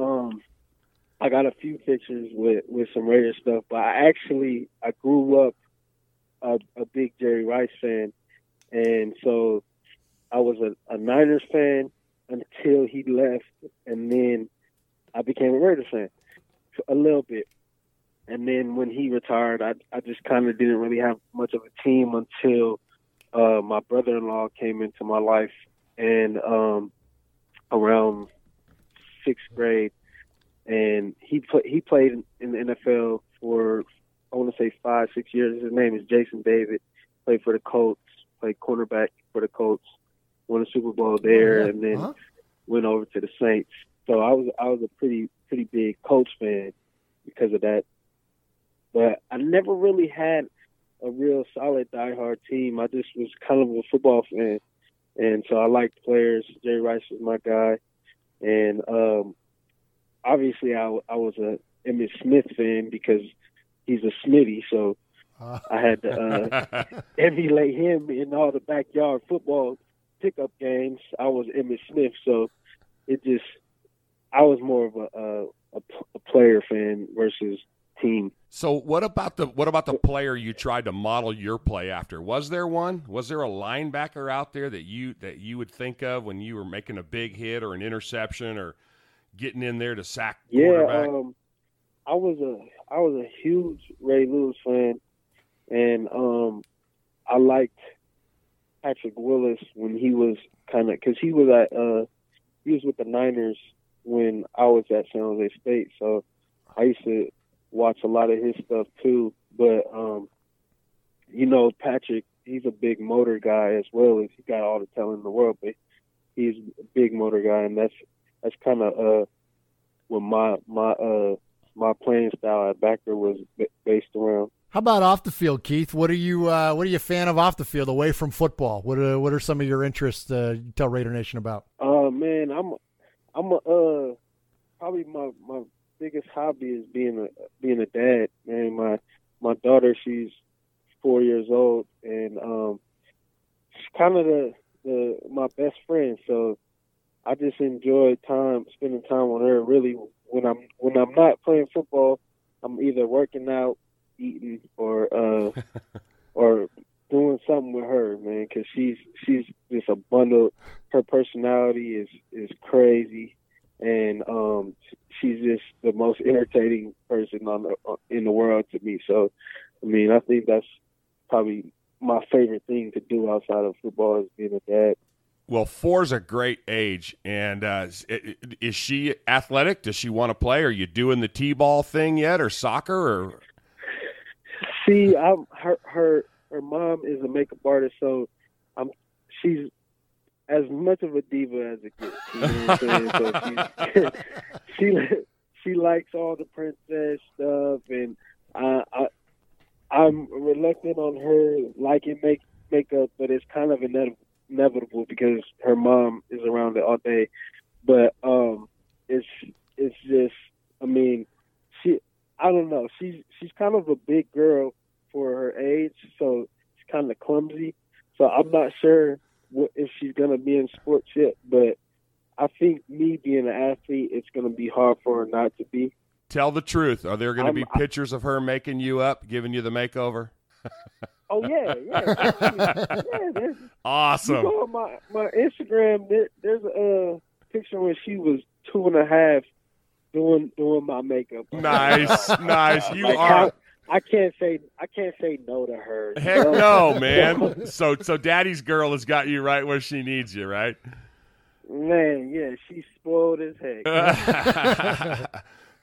I got a few pictures with some Raiders stuff. But I grew up a big Jerry Rice fan, and so I was a Niners fan until he left, and then I became a Raiders fan a little bit. And then when he retired, I just kind of didn't really have much of a team until my brother-in-law came into my life, and around 6th grade, and he played in the NFL for, I want to say 5-6 years. His name is Jason David. Played for the Colts, played cornerback for the Colts, won a Super Bowl there, and then went over to the Saints. So I was a pretty big Colts fan because of that. But I never really had a real solid diehard team. I just was kind of a football fan. And so I liked players. Jerry Rice was my guy. And obviously I was a Emmitt Smith fan because he's a Smitty. So I had to emulate him in all the backyard football pickup games. I was Emmitt Smith. So I was more of a player fan versus team. So what about the player you tried to model your play after? Was there one? Was there a linebacker out there that you would think of when you were making a big hit or an interception or getting in there to sack quarterback? Yeah, I was a huge Ray Lewis fan, and I liked Patrick Willis when he was because he was with the Niners when I was at San Jose State, so I used to watch a lot of his stuff too. But Patrick, he's a big motor guy as well. As he got all the talent in the world, but he's a big motor guy, and that's kind of what my playing style at backer was based around. How about off the field, Keith? What are you a fan of off the field, away from football? What are some of your interests? You tell Raider Nation about. Man, I'm probably my biggest hobby is being a dad. Man, my daughter, she's 4 years old, and she's kind of my best friend. So I just enjoy spending time with her. Really, when I'm not playing football, I'm either working out, eating, or doing something with her, man. Because she's just a bundle. Her personality is crazy, and she's just the most entertaining person in the world to me. So, I mean, I think that's probably my favorite thing to do outside of football is being a dad. Well, 4's a great age, and is she athletic? Does she want to play? Are you doing the t-ball thing yet, or soccer? Or see, her mom is a makeup artist, so she's as much of a diva as it gets. You know what I'm saying? So she likes all the princess stuff, and I'm reluctant on her liking makeup, but it's kind of inevitable because her mom is around it all day. But it's just, I mean, I don't know. She's kind of a big girl for her age, so she's kind of clumsy. So I'm not sure if she's gonna be in sports yet, but I think me being an athlete, it's gonna be hard for her not to be. Tell the truth. Are there going to be pictures of her making you up, giving you the makeover? Oh yeah. Awesome. You go on my Instagram. There's a picture when she was 2.5, doing my makeup. Nice. You Like, are. I can't say no to her. Heck no, man. So Daddy's girl has got you right where she needs you, right? Man, yeah, she's spoiled as heck.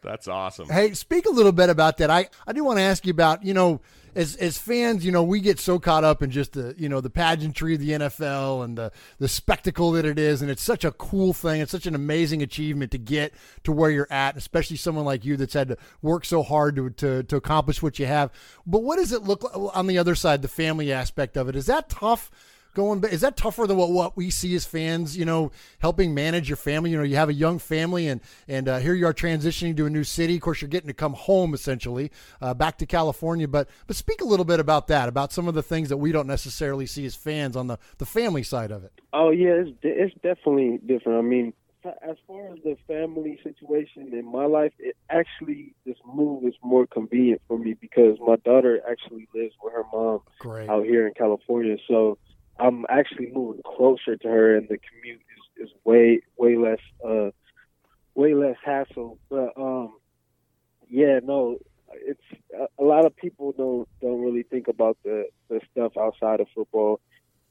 That's awesome. Hey, speak a little bit about that. I do want to ask you about, as fans, we get so caught up in just the pageantry of the NFL and the spectacle that it is, and it's such a cool thing. It's such an amazing achievement to get to where you're at, especially someone like you that's had to work so hard to accomplish what you have. But what does it look like on the other side, the family aspect of it? Is that tough? Is that tougher than what we see as fans, helping manage your family? You have a young family and here you are transitioning to a new city. Of course, you're getting to come home essentially, back to California. But speak a little bit about that, about some of the things that we don't necessarily see as fans on the family side of it. Oh, yeah, it's definitely different. I mean, as far as the family situation in my life, this move is more convenient for me because my daughter actually lives with her mom out here in California. So I'm actually moving closer to her, and the commute is way less hassle. But it's a lot of people don't really think about the stuff outside of football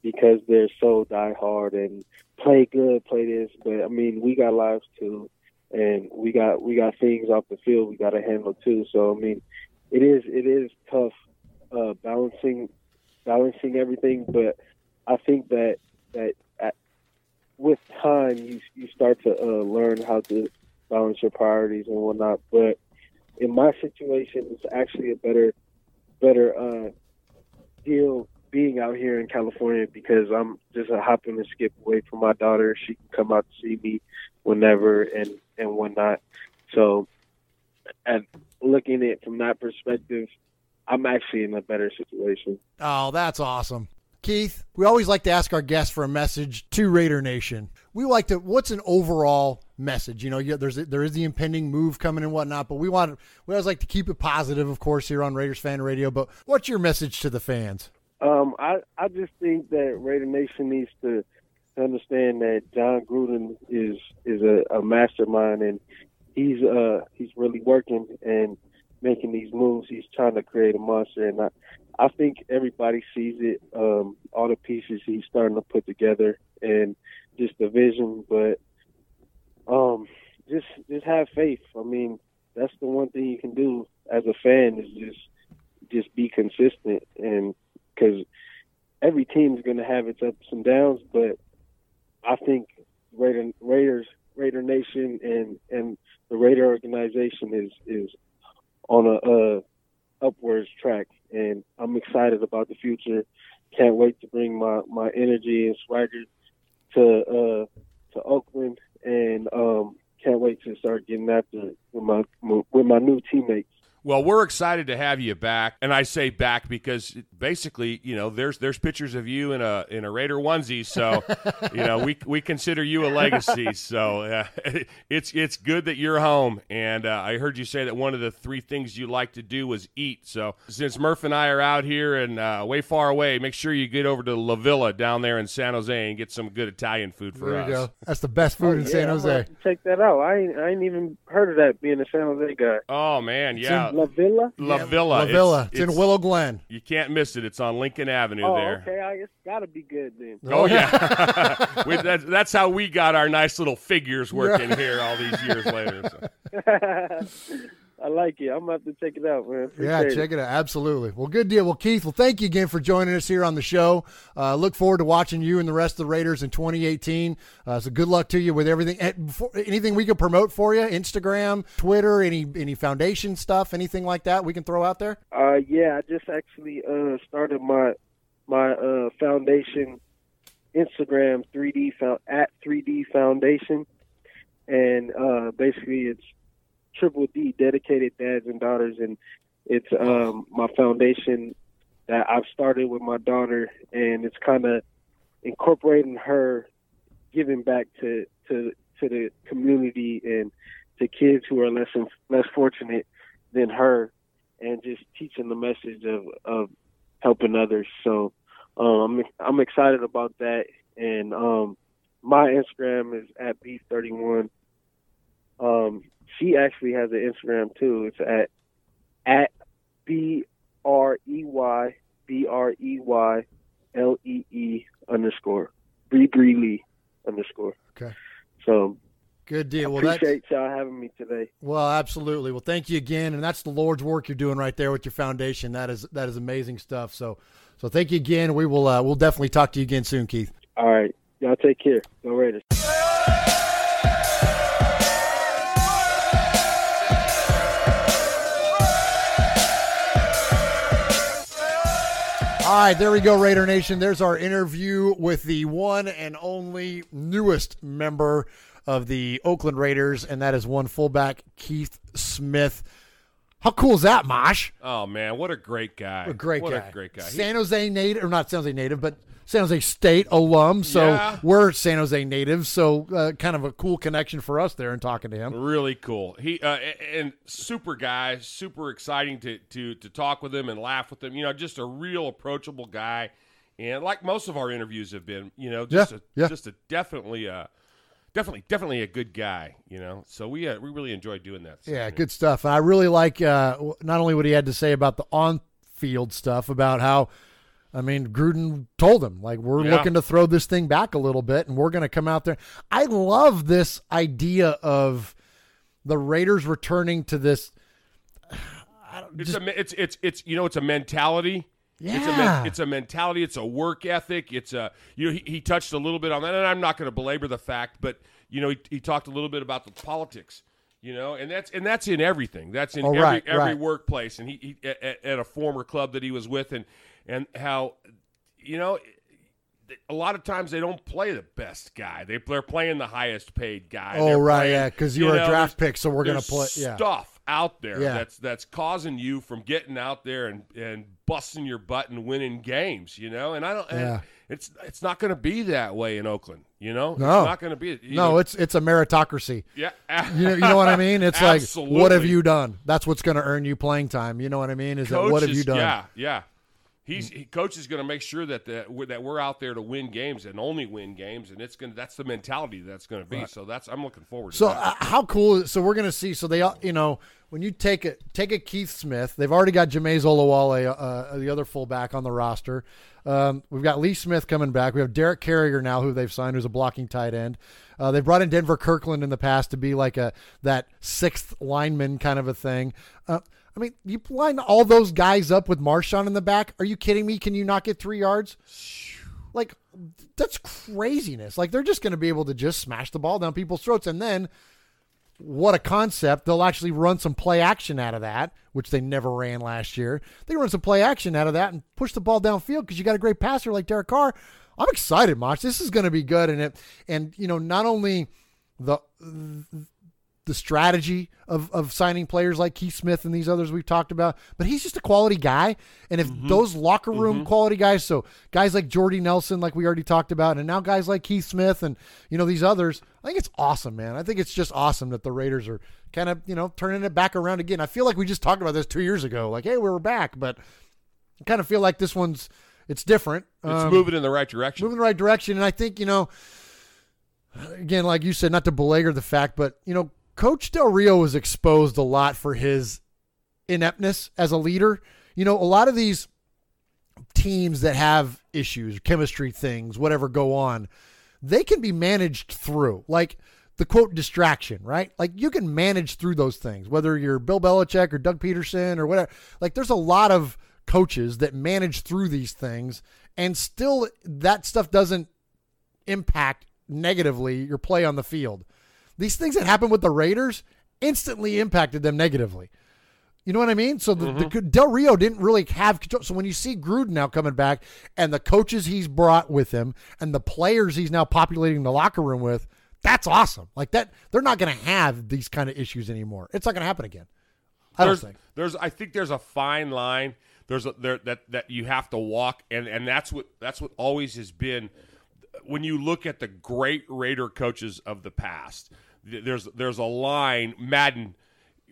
because they're so diehard and play good, play this. But I mean, we got lives too, and we got things off the field we got to handle too. So I mean, it is tough balancing everything, but I think that with time you start to learn how to balance your priorities and whatnot. But in my situation, it's actually a better deal being out here in California because I'm just a hop and a skip away from my daughter. She can come out to see me whenever and whatnot. So, and looking at it from that perspective, I'm actually in a better situation. Oh, that's awesome. Keith, we always like to ask our guests for a message to Raider Nation. What's an overall message? There is the impending move coming and whatnot, but we always like to keep it positive, of course, here on Raiders Fan Radio. But what's your message to the fans? I just think that Raider Nation needs to understand that John Gruden is a mastermind, and he's really working and making these moves. He's trying to create a monster, and I think everybody sees it, all the pieces he's starting to put together and just the vision. But just have faith. I mean, that's the one thing you can do as a fan is just be consistent, and because every team is going to have its ups and downs. But I think Raider Nation and the Raider organization is on a upwards track, and I'm excited about the future. Can't wait to bring my energy and swagger to Oakland, and can't wait to start getting after it with my new teammates. Well, we're excited to have you back, and I say back because basically, there's pictures of you in a Raider onesie, so we consider you a legacy. So it's good that you're home, and I heard you say that one of the three things you like to do was eat. So since Murph and I are out here and way far away, make sure you get over to La Villa down there in San Jose and get some good Italian food for us. There you go. That's the best food in San Jose. I'm gonna check that out. I ain't even heard of that, being a San Jose guy. Oh man, yeah. La Villa? La Villa. La Villa. It's in Willow Glen. You can't miss it. It's on Lincoln Avenue there. Okay. It's got to be good then. Oh, yeah. That's how we got our nice little figures working here all these years later. So. I like it. I'm going to have to check it out, man. Check it out. Absolutely. Well, good deal. Well, Keith, thank you again for joining us here on the show. Look forward to watching you and the rest of the Raiders in 2018. So good luck to you with everything. Anything we can promote for you? Instagram, Twitter, any foundation stuff, anything like that we can throw out there? Yeah, I just actually started my foundation Instagram, at 3D Foundation. And basically it's Triple D, Dedicated Dads and Daughters, and it's my foundation that I've started with my daughter, and it's kind of incorporating her giving back to the community and to kids who are less fortunate than her, and just teaching the message of helping others. So I'm excited about that, and my Instagram is at B31. she actually has an Instagram too. It's at BREYBREYLEE_. Bree_. Okay. So good deal. Well, appreciate y'all having me today. Well, absolutely. Well, thank you again, and that's the Lord's work you're doing right there with your foundation. That is amazing stuff. So thank you again. We will we'll definitely talk to you again soon, Keith. All right, y'all take care. Go Raiders. All right, there we go, Raider Nation. There's our interview with the one and only newest member of the Oakland Raiders, and that is one fullback, Keith Smith. How cool is that, Mosh? Oh, man, what a great guy. A great what guy. A great guy. San Jose native, or not San Jose native, but San Jose State alum. So Yeah. we're San Jose natives, so kind of a cool connection for us there and talking to him. Really cool. He and super guy, super exciting to talk with him and laugh with him. You know, just a real approachable guy, and like most of our interviews have been, you know, just a definitely a good guy. You know, so we really enjoyed doing that. Yeah, good stuff. I really like not only what he had to say about the on-field stuff, about how, I mean, Gruden told him, like, we're looking to throw this thing back a little bit, and we're going to come out there. I love this idea of the Raiders returning to this. It's a mentality. Yeah. It's a mentality. It's a work ethic. It's a, you know, he touched a little bit on that, and I'm not going to belabor the fact, but you know, he talked a little bit about the politics. You know, and that's in everything. That's in every workplace. And he at a former club that he was with, and how, you know, a lot of times they don't play the best guy. They're playing the highest paid guy. Oh, right, because you were a draft pick, so we're going to play. Yeah, stuff out there that's causing you from getting out there and busting your butt and winning games. You know, and I don't. And it's not going to be that way in Oakland. You know, no, it's not going to be. It's a meritocracy. Yeah, you know what I mean. It's Absolutely. Like, what have you done? That's what's going to earn you playing time. You know what I mean? Is that what have you done? Yeah. Coach is going to make sure that we're out there to win games and only win games, and that's the mentality that's going to be. Right. So I'm looking forward to that. So how cool? So we're going to see. So they, you know, when you take a Keith Smith, they've already got Jameis Olawale, the other fullback on the roster. We've got Lee Smith coming back. We have Derek Carrier now, who they've signed, who's a blocking tight end. They brought in Denver Kirkland in the past to be like that sixth lineman kind of a thing. I mean, you line all those guys up with Marshawn in the back. Are you kidding me? Can you not get 3 yards? Like, that's craziness. Like, they're just going to be able to just smash the ball down people's throats. And then, what a concept. They'll actually run some play action out of that, which they never ran last year. They run some play action out of that and push the ball downfield because you got a great passer like Derek Carr. I'm excited, Mosh. This is going to be good. And you know, not only the strategy of signing players like Keith Smith and these others we've talked about, but he's just a quality guy. And if those locker room quality guys, so guys like Jordy Nelson, like we already talked about, and now guys like Keith Smith and, you know, these others, I think it's awesome, man. I think it's just awesome that the Raiders are kind of, you know, turning it back around again. I feel like we just talked about this 2 years ago, like, hey, we're back, but I kind of feel like this one's, it's different. It's moving in the right direction. Moving in the right direction. And I think, you know, again, like you said, not to belabor the fact, but, you know, Coach Del Rio was exposed a lot for his ineptness as a leader. You know, a lot of these teams that have issues, chemistry things, whatever go on, they can be managed through. Like the quote distraction, right? Like you can manage through those things, whether you're Bill Belichick or Doug Peterson or whatever. Like there's a lot of coaches that manage through these things, and still that stuff doesn't impact negatively your play on the field. These things that happened with the Raiders instantly impacted them negatively. You know what I mean? So the Del Rio didn't really have control. So when you see Gruden now coming back and the coaches he's brought with him and the players he's now populating the locker room with, that's awesome. Like that, they're not going to have these kind of issues anymore. It's not going to happen again. I think there's a fine line. That you have to walk, and that's what always has been. When you look at the great Raider coaches of the past, there's a line. Madden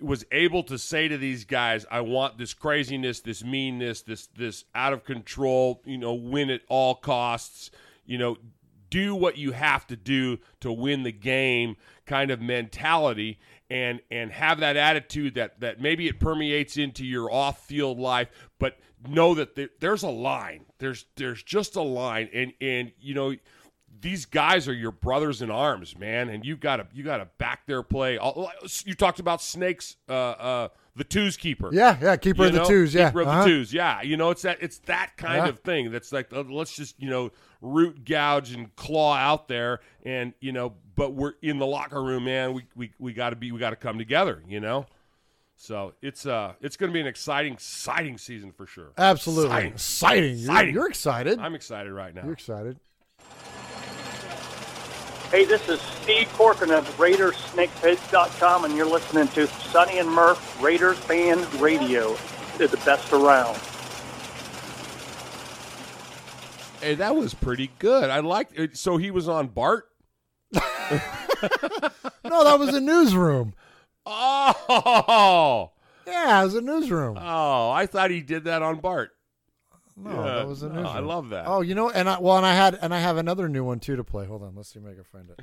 was able to say to these guys, I want this craziness, this meanness, this out of control, you know, win at all costs, you know, do what you have to do to win the game kind of mentality, and have that attitude that maybe it permeates into your off-field life, but know that there's a line. There's just a line, and you know, these guys are your brothers in arms, man, and you got to back their play. You talked about Snake's the twos keeper. Yeah, keeper of the twos, yeah. Keeper of the twos, yeah. You know, it's that kind of thing. That's like, let's just, you know, root, gouge, and claw out there, and, you know, but we're in the locker room, man. We got to come together, you know. So it's going to be an exciting season for sure. Absolutely. Exciting. You're excited. I'm excited right now. You're excited. Hey, this is Steve Corcoran of RaidersSnakePage.com, and you're listening to Sonny and Murph Raiders Fan Radio. They're the best around. Hey, that was pretty good. I liked it. So he was on Bart? No, that was a newsroom. Oh! Yeah, it was a newsroom. Oh, I thought he did that on Bart. No, that was a newsroom. I love that. Oh, you know, and I have another new one too to play. Hold on, let's see if I can find it.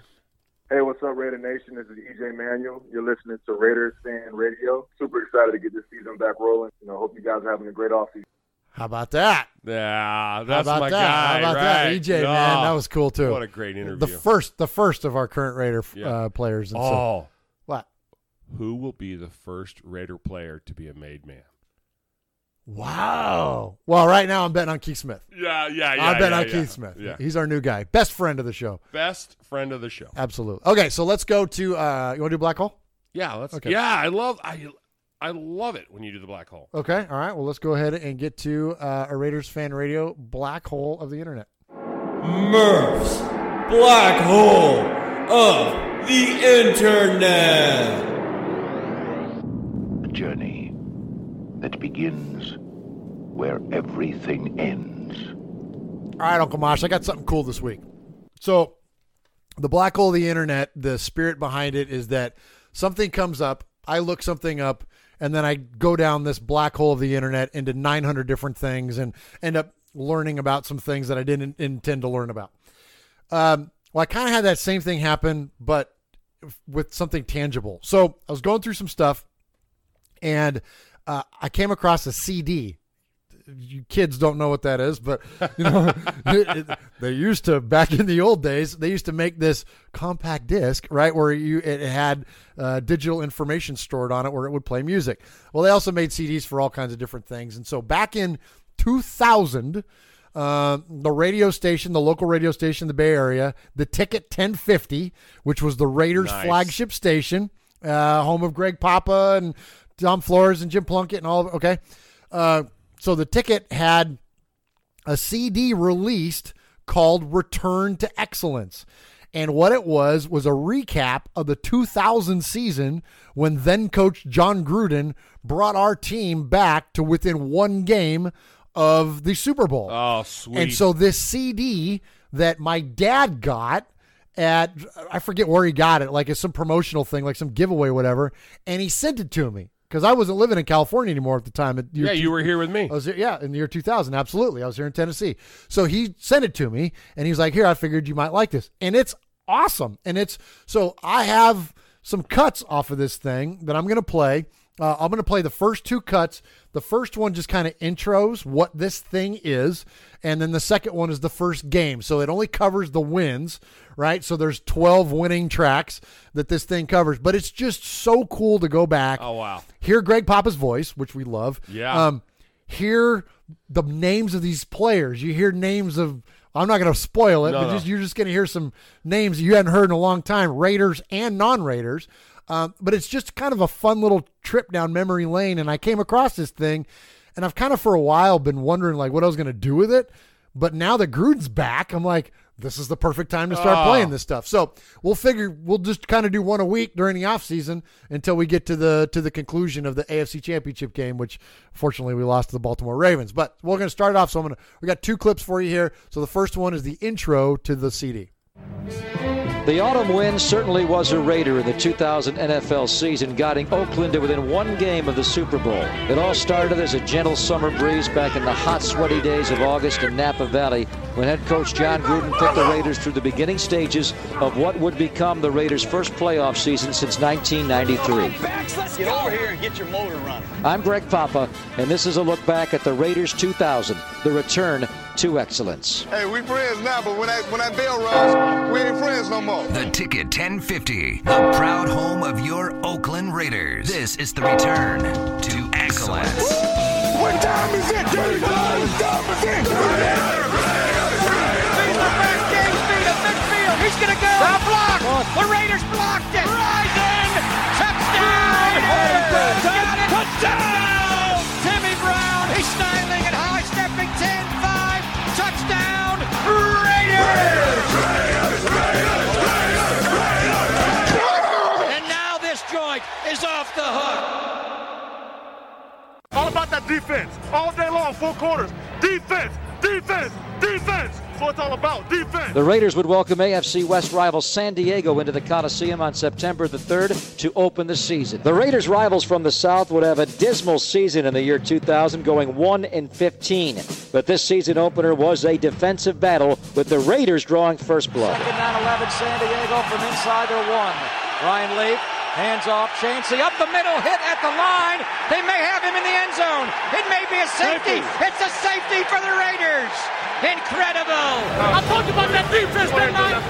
Hey, what's up, Raider Nation? This is EJ Manuel. You're listening to Raiders Fan Radio. Super excited to get this season back rolling. You know, hope you guys are having a great offseason. How about that? Yeah, that's my guy. How about that, EJ? Man, that was cool too. What a great interview. The first of our current Raider players. And so, what? Who will be the first Raider player to be a made man? Wow. Well, right now I'm betting on Keith Smith. Yeah. I'm betting on Keith Smith. Yeah. He's our new guy. Best friend of the show. Best friend of the show. Absolutely. Okay, so let's go to you want to do Black Hole? Yeah, let's. Okay. Yeah, I love it when you do the Black Hole. Okay, all right. Well, let's go ahead and get to a Raiders Fan Radio Black Hole of the Internet. Murph's Black Hole of the Internet. A journey that begins where everything ends. All right, Uncle Mosh, I got something cool this week. So the Black Hole of the Internet, the spirit behind it is that something comes up, I look something up, and then I go down this black hole of the Internet into 900 different things and end up learning about some things that I didn't intend to learn about. Well, I kind of had that same thing happen, but with something tangible. So I was going through some stuff, and I came across a CD. You kids don't know what that is, but you know, they used to, back in the old days, they used to make this compact disc, right, where it had digital information stored on it where it would play music. Well, they also made CDs for all kinds of different things. And so back in 2000, the radio station, the local radio station in the Bay Area, the Ticket 1050, which was the Raiders flagship station, home of Greg Papa and Tom Flores and Jim Plunkett and all of it. Okay. So the Ticket had a CD released called Return to Excellence. And what it was a recap of the 2000 season when then coach John Gruden brought our team back to within one game of the Super Bowl. Oh, sweet. And so this CD that my dad got at, I forget where he got it, like it's some promotional thing, like some giveaway or whatever, and he sent it to me. Because I wasn't living in California anymore at the time. You were here with me. I was here, in the year 2000, absolutely. I was here in Tennessee. So he sent it to me, and he was like, here, I figured you might like this. And it's awesome. And so I have some cuts off of this thing that I'm going to play. I'm going to play the first two cuts. The first one just kind of intros what this thing is, and then the second one is the first game. So it only covers the wins, right? So there's 12 winning tracks that this thing covers, but it's just so cool to go back. Oh, wow. Hear Greg Papa's voice, which we love. Yeah. Hear the names of these players. You hear names of, I'm not going to spoil it, but you're just going to hear some names you hadn't heard in a long time, Raiders and non-Raiders. But it's just kind of a fun little trip down memory lane. And I came across this thing, and I've kind of for a while been wondering like what I was going to do with it. But now that Gruden's back, I'm like, this is the perfect time to start playing this stuff. So we'll just kind of do one a week during the off season until we get to the conclusion of the AFC Championship game, which fortunately we lost to the Baltimore Ravens. But we're going to start it off. So we got two clips for you here. So the first one is the intro to the CD. The autumn win certainly was a Raider in the 2000 NFL season, guiding Oakland to within one game of the Super Bowl. It all started as a gentle summer breeze back in the hot, sweaty days of August in Napa Valley when head coach John Gruden took the Raiders through the beginning stages of what would become the Raiders' first playoff season since 1993. Get over here and get your motor running. I'm Greg Papa, and this is a look back at the Raiders 2000, the return to excellence. Hey, we friends now, but when that bell rings, we ain't friends no more. The Ticket 1050, the proud home of your Oakland Raiders. This is the return to excellence. What time is it, dude? What time is it? He's going to go. The block. The Raiders blocked it. Rising. Touchdown. Got it. Touchdown. Timmy Brown. He's styling and high stepping 10-5. Touchdown. Raiders. And now this joint is off the hook. All about that defense. All day long, 4 quarters. Defense. Defense. Defense. That's what it's all about, defense. The Raiders would welcome AFC West rival San Diego into the Coliseum on September the 3rd to open the season. The Raiders' rivals from the South would have a dismal season in the year 2000, going 1-15. But this season opener was a defensive battle, with the Raiders drawing first blood. Second down 11, San Diego from inside their 1. Ryan Leaf, hands off, Chancey up the middle, hit at the line. They may have him in the end zone. It may be a safety. It's a safety for the Raiders. Incredible! I told you about that defense, didn't I?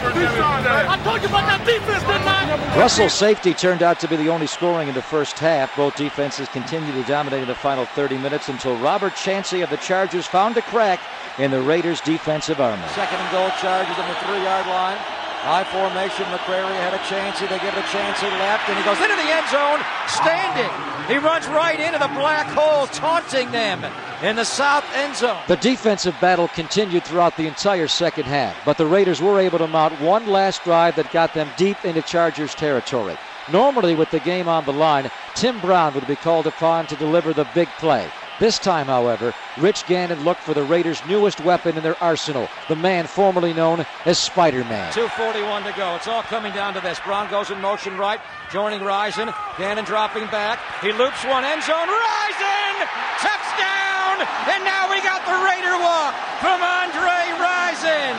I told you about that defense, didn't I? Russell's safety turned out to be the only scoring in the first half. Both defenses continued to dominate in the final 30 minutes until Robert Chancey of the Chargers found a crack in the Raiders' defensive armor. Second and goal, Chargers on the 3-yard line. High formation, McCrary ahead of Chancey. They give it a Chancey left, and he goes into the end zone, standing. He runs right into the black hole, taunting them in the south end zone. The defensive battle continued throughout the entire second half, but the Raiders were able to mount one last drive that got them deep into Chargers territory. Normally, with the game on the line, Tim Brown would be called upon to deliver the big play. This time, however, Rich Gannon looked for the Raiders' newest weapon in their arsenal, the man formerly known as Spider-Man. 2:41 to go. It's all coming down to this. Brown goes in motion right, joining Rison. Gannon dropping back. He loops one end zone. Rison! Touchdown! And now we got the Raider walk from Andre Rison.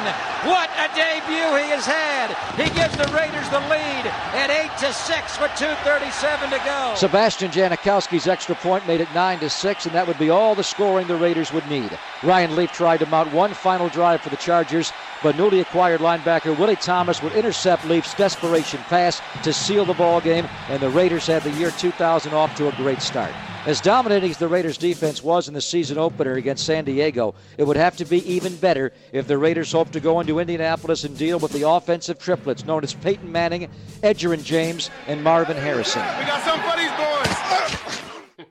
What a debut he has had. He gives the Raiders the lead at 8-6 with 2:37 to go. Sebastian Janikowski's extra point made it 9-6, and that would be all the scoring the Raiders would need. Ryan Leaf tried to mount one final drive for the Chargers, but newly acquired linebacker Willie Thomas would intercept Leaf's desperation pass to seal the ball game, and the Raiders had the year 2000 off to a great start. As dominating as the Raiders' defense was in the season opener against San Diego, it would have to be even better if the Raiders hoped to go into Indianapolis and deal with the offensive triplets known as Peyton Manning, Edgerrin James, and Marvin Harrison. We got something for these boys.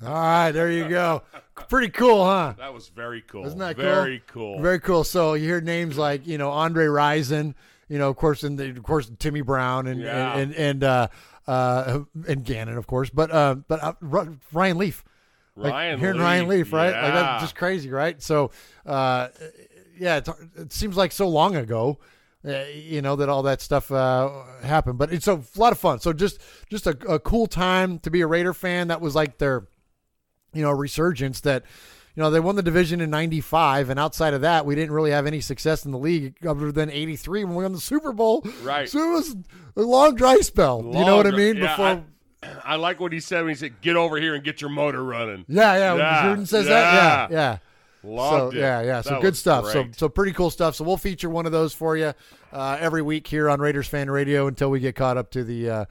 All right, there you go. Pretty cool, huh? That was very cool. Isn't that cool? Very cool. Very cool. So you hear names like, Andre Rison, of course, Timmy Brown and Gannon, of course, but Ryan Leaf. Ryan Leaf, right? Yeah. Like, that's just crazy, right? So, it seems like so long ago, that all that stuff happened, but it's a lot of fun. So just a cool time to be a Raider fan. That was like their, resurgence that, they won the division in 95, and outside of that, we didn't really have any success in the league other than 83 when we won the Super Bowl. Right. So it was a long dry spell. You know what I mean? Yeah, I like what he said when he said, "Get over here and get your motor running." Yeah. When Jordan says that, yeah. Loved it. Yeah. So good stuff. So pretty cool stuff. So we'll feature one of those for you every week here on Raiders Fan Radio until we get caught up to the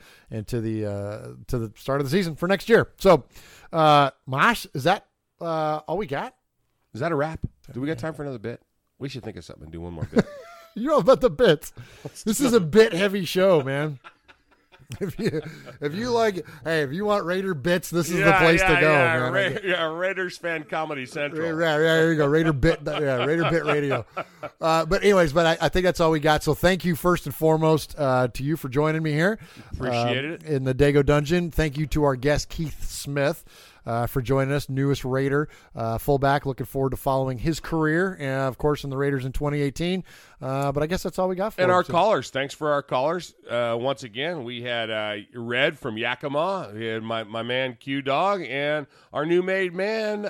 start of the season for next year. So, Mosh, is that all we got? Is that a wrap? Do we got time for another bit? We should think of something and do one more bit. You know about the bits. This is a bit heavy show, man. If you want Raider bits, this is the place to go, man. Raiders Fan Comedy Central. Yeah, there you go. Raider Bit Radio. But I think that's all we got. So thank you first and foremost to you for joining me here. Appreciate it. In the Dago Dungeon. Thank you to our guest, Keith Smith, for joining us, newest Raider, fullback. Looking forward to following his career, of course, in the Raiders in 2018. But I guess that's all we got for And him, our so. callers. Thanks for our callers. Once again, we had Red from Yakima. We had my man Q-Dog and our new made man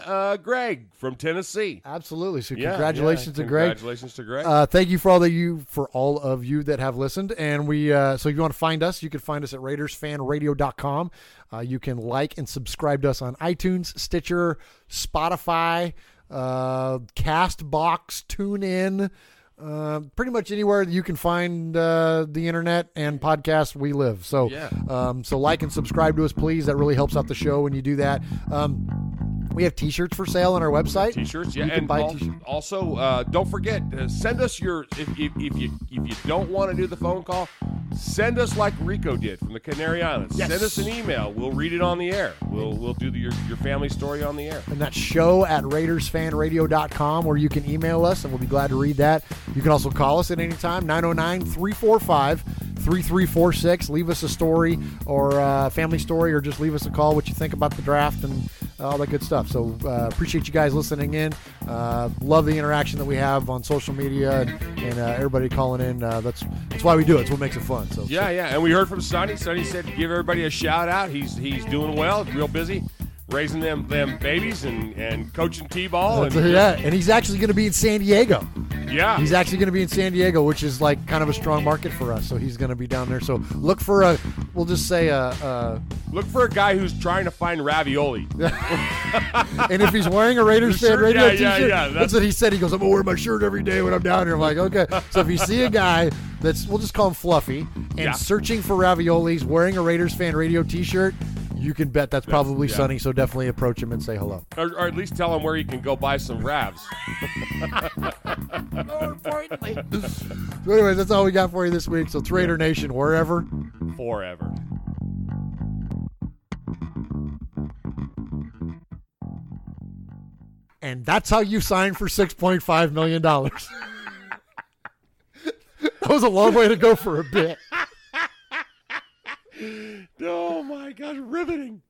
Greg from Tennessee. Absolutely. So congratulations to Greg. Congratulations to Greg. Thank you for all of you that have listened. And we so if you want to find us, you can find us at RaidersFanRadio.com. You can like and subscribe to us on iTunes, Stitcher, Spotify, Castbox, TuneIn. Pretty much anywhere that you can find the internet and podcasts, we live. So, so like and subscribe to us, please. That really helps out the show when you do that. We have T-shirts for sale on our website. T-shirts, yeah. You can And buy T-shirts. also, don't forget, send us your if you don't want to do the phone call, send us like Rico did from the Canary Islands. Yes. Send us an email. We'll read it on the air. We'll do your family story on the air. And that's show at RaidersFanRadio.com, where you can email us, and we'll be glad to read that. You can also call us at any time, 909-345-3346. Leave us a story or a family story, or just leave us a call, what you think about the draft and all that good stuff. So appreciate you guys listening in. Love the interaction that we have on social media and everybody calling in. That's why we do it. It's what makes it fun. So Yeah. And we heard from Sonny. Sonny said to give everybody a shout out. He's doing well, real busy, raising them babies and coaching T-ball. And he's actually going to be in San Diego. Yeah. He's actually going to be in San Diego, which is like kind of a strong market for us. So he's going to be down there. So look for look for a guy who's trying to find ravioli. And if he's wearing a Raiders Fan Radio t-shirt, yeah. That's what he said. He goes, I'm going to wear my shirt every day when I'm down here. I'm like, okay. So if you see a guy we'll just call him Fluffy, and searching for raviolis, wearing a Raiders Fan Radio t-shirt, you can bet that's probably Sonny, so definitely approach him and say hello. Or at least tell him where he can go buy some ravs. More importantly. So anyways, that's all we got for you this week. So it's Raider Nation, wherever. Forever. And that's how you sign for $6.5 million. That was a long way to go for a bit. Oh, my gosh, riveting.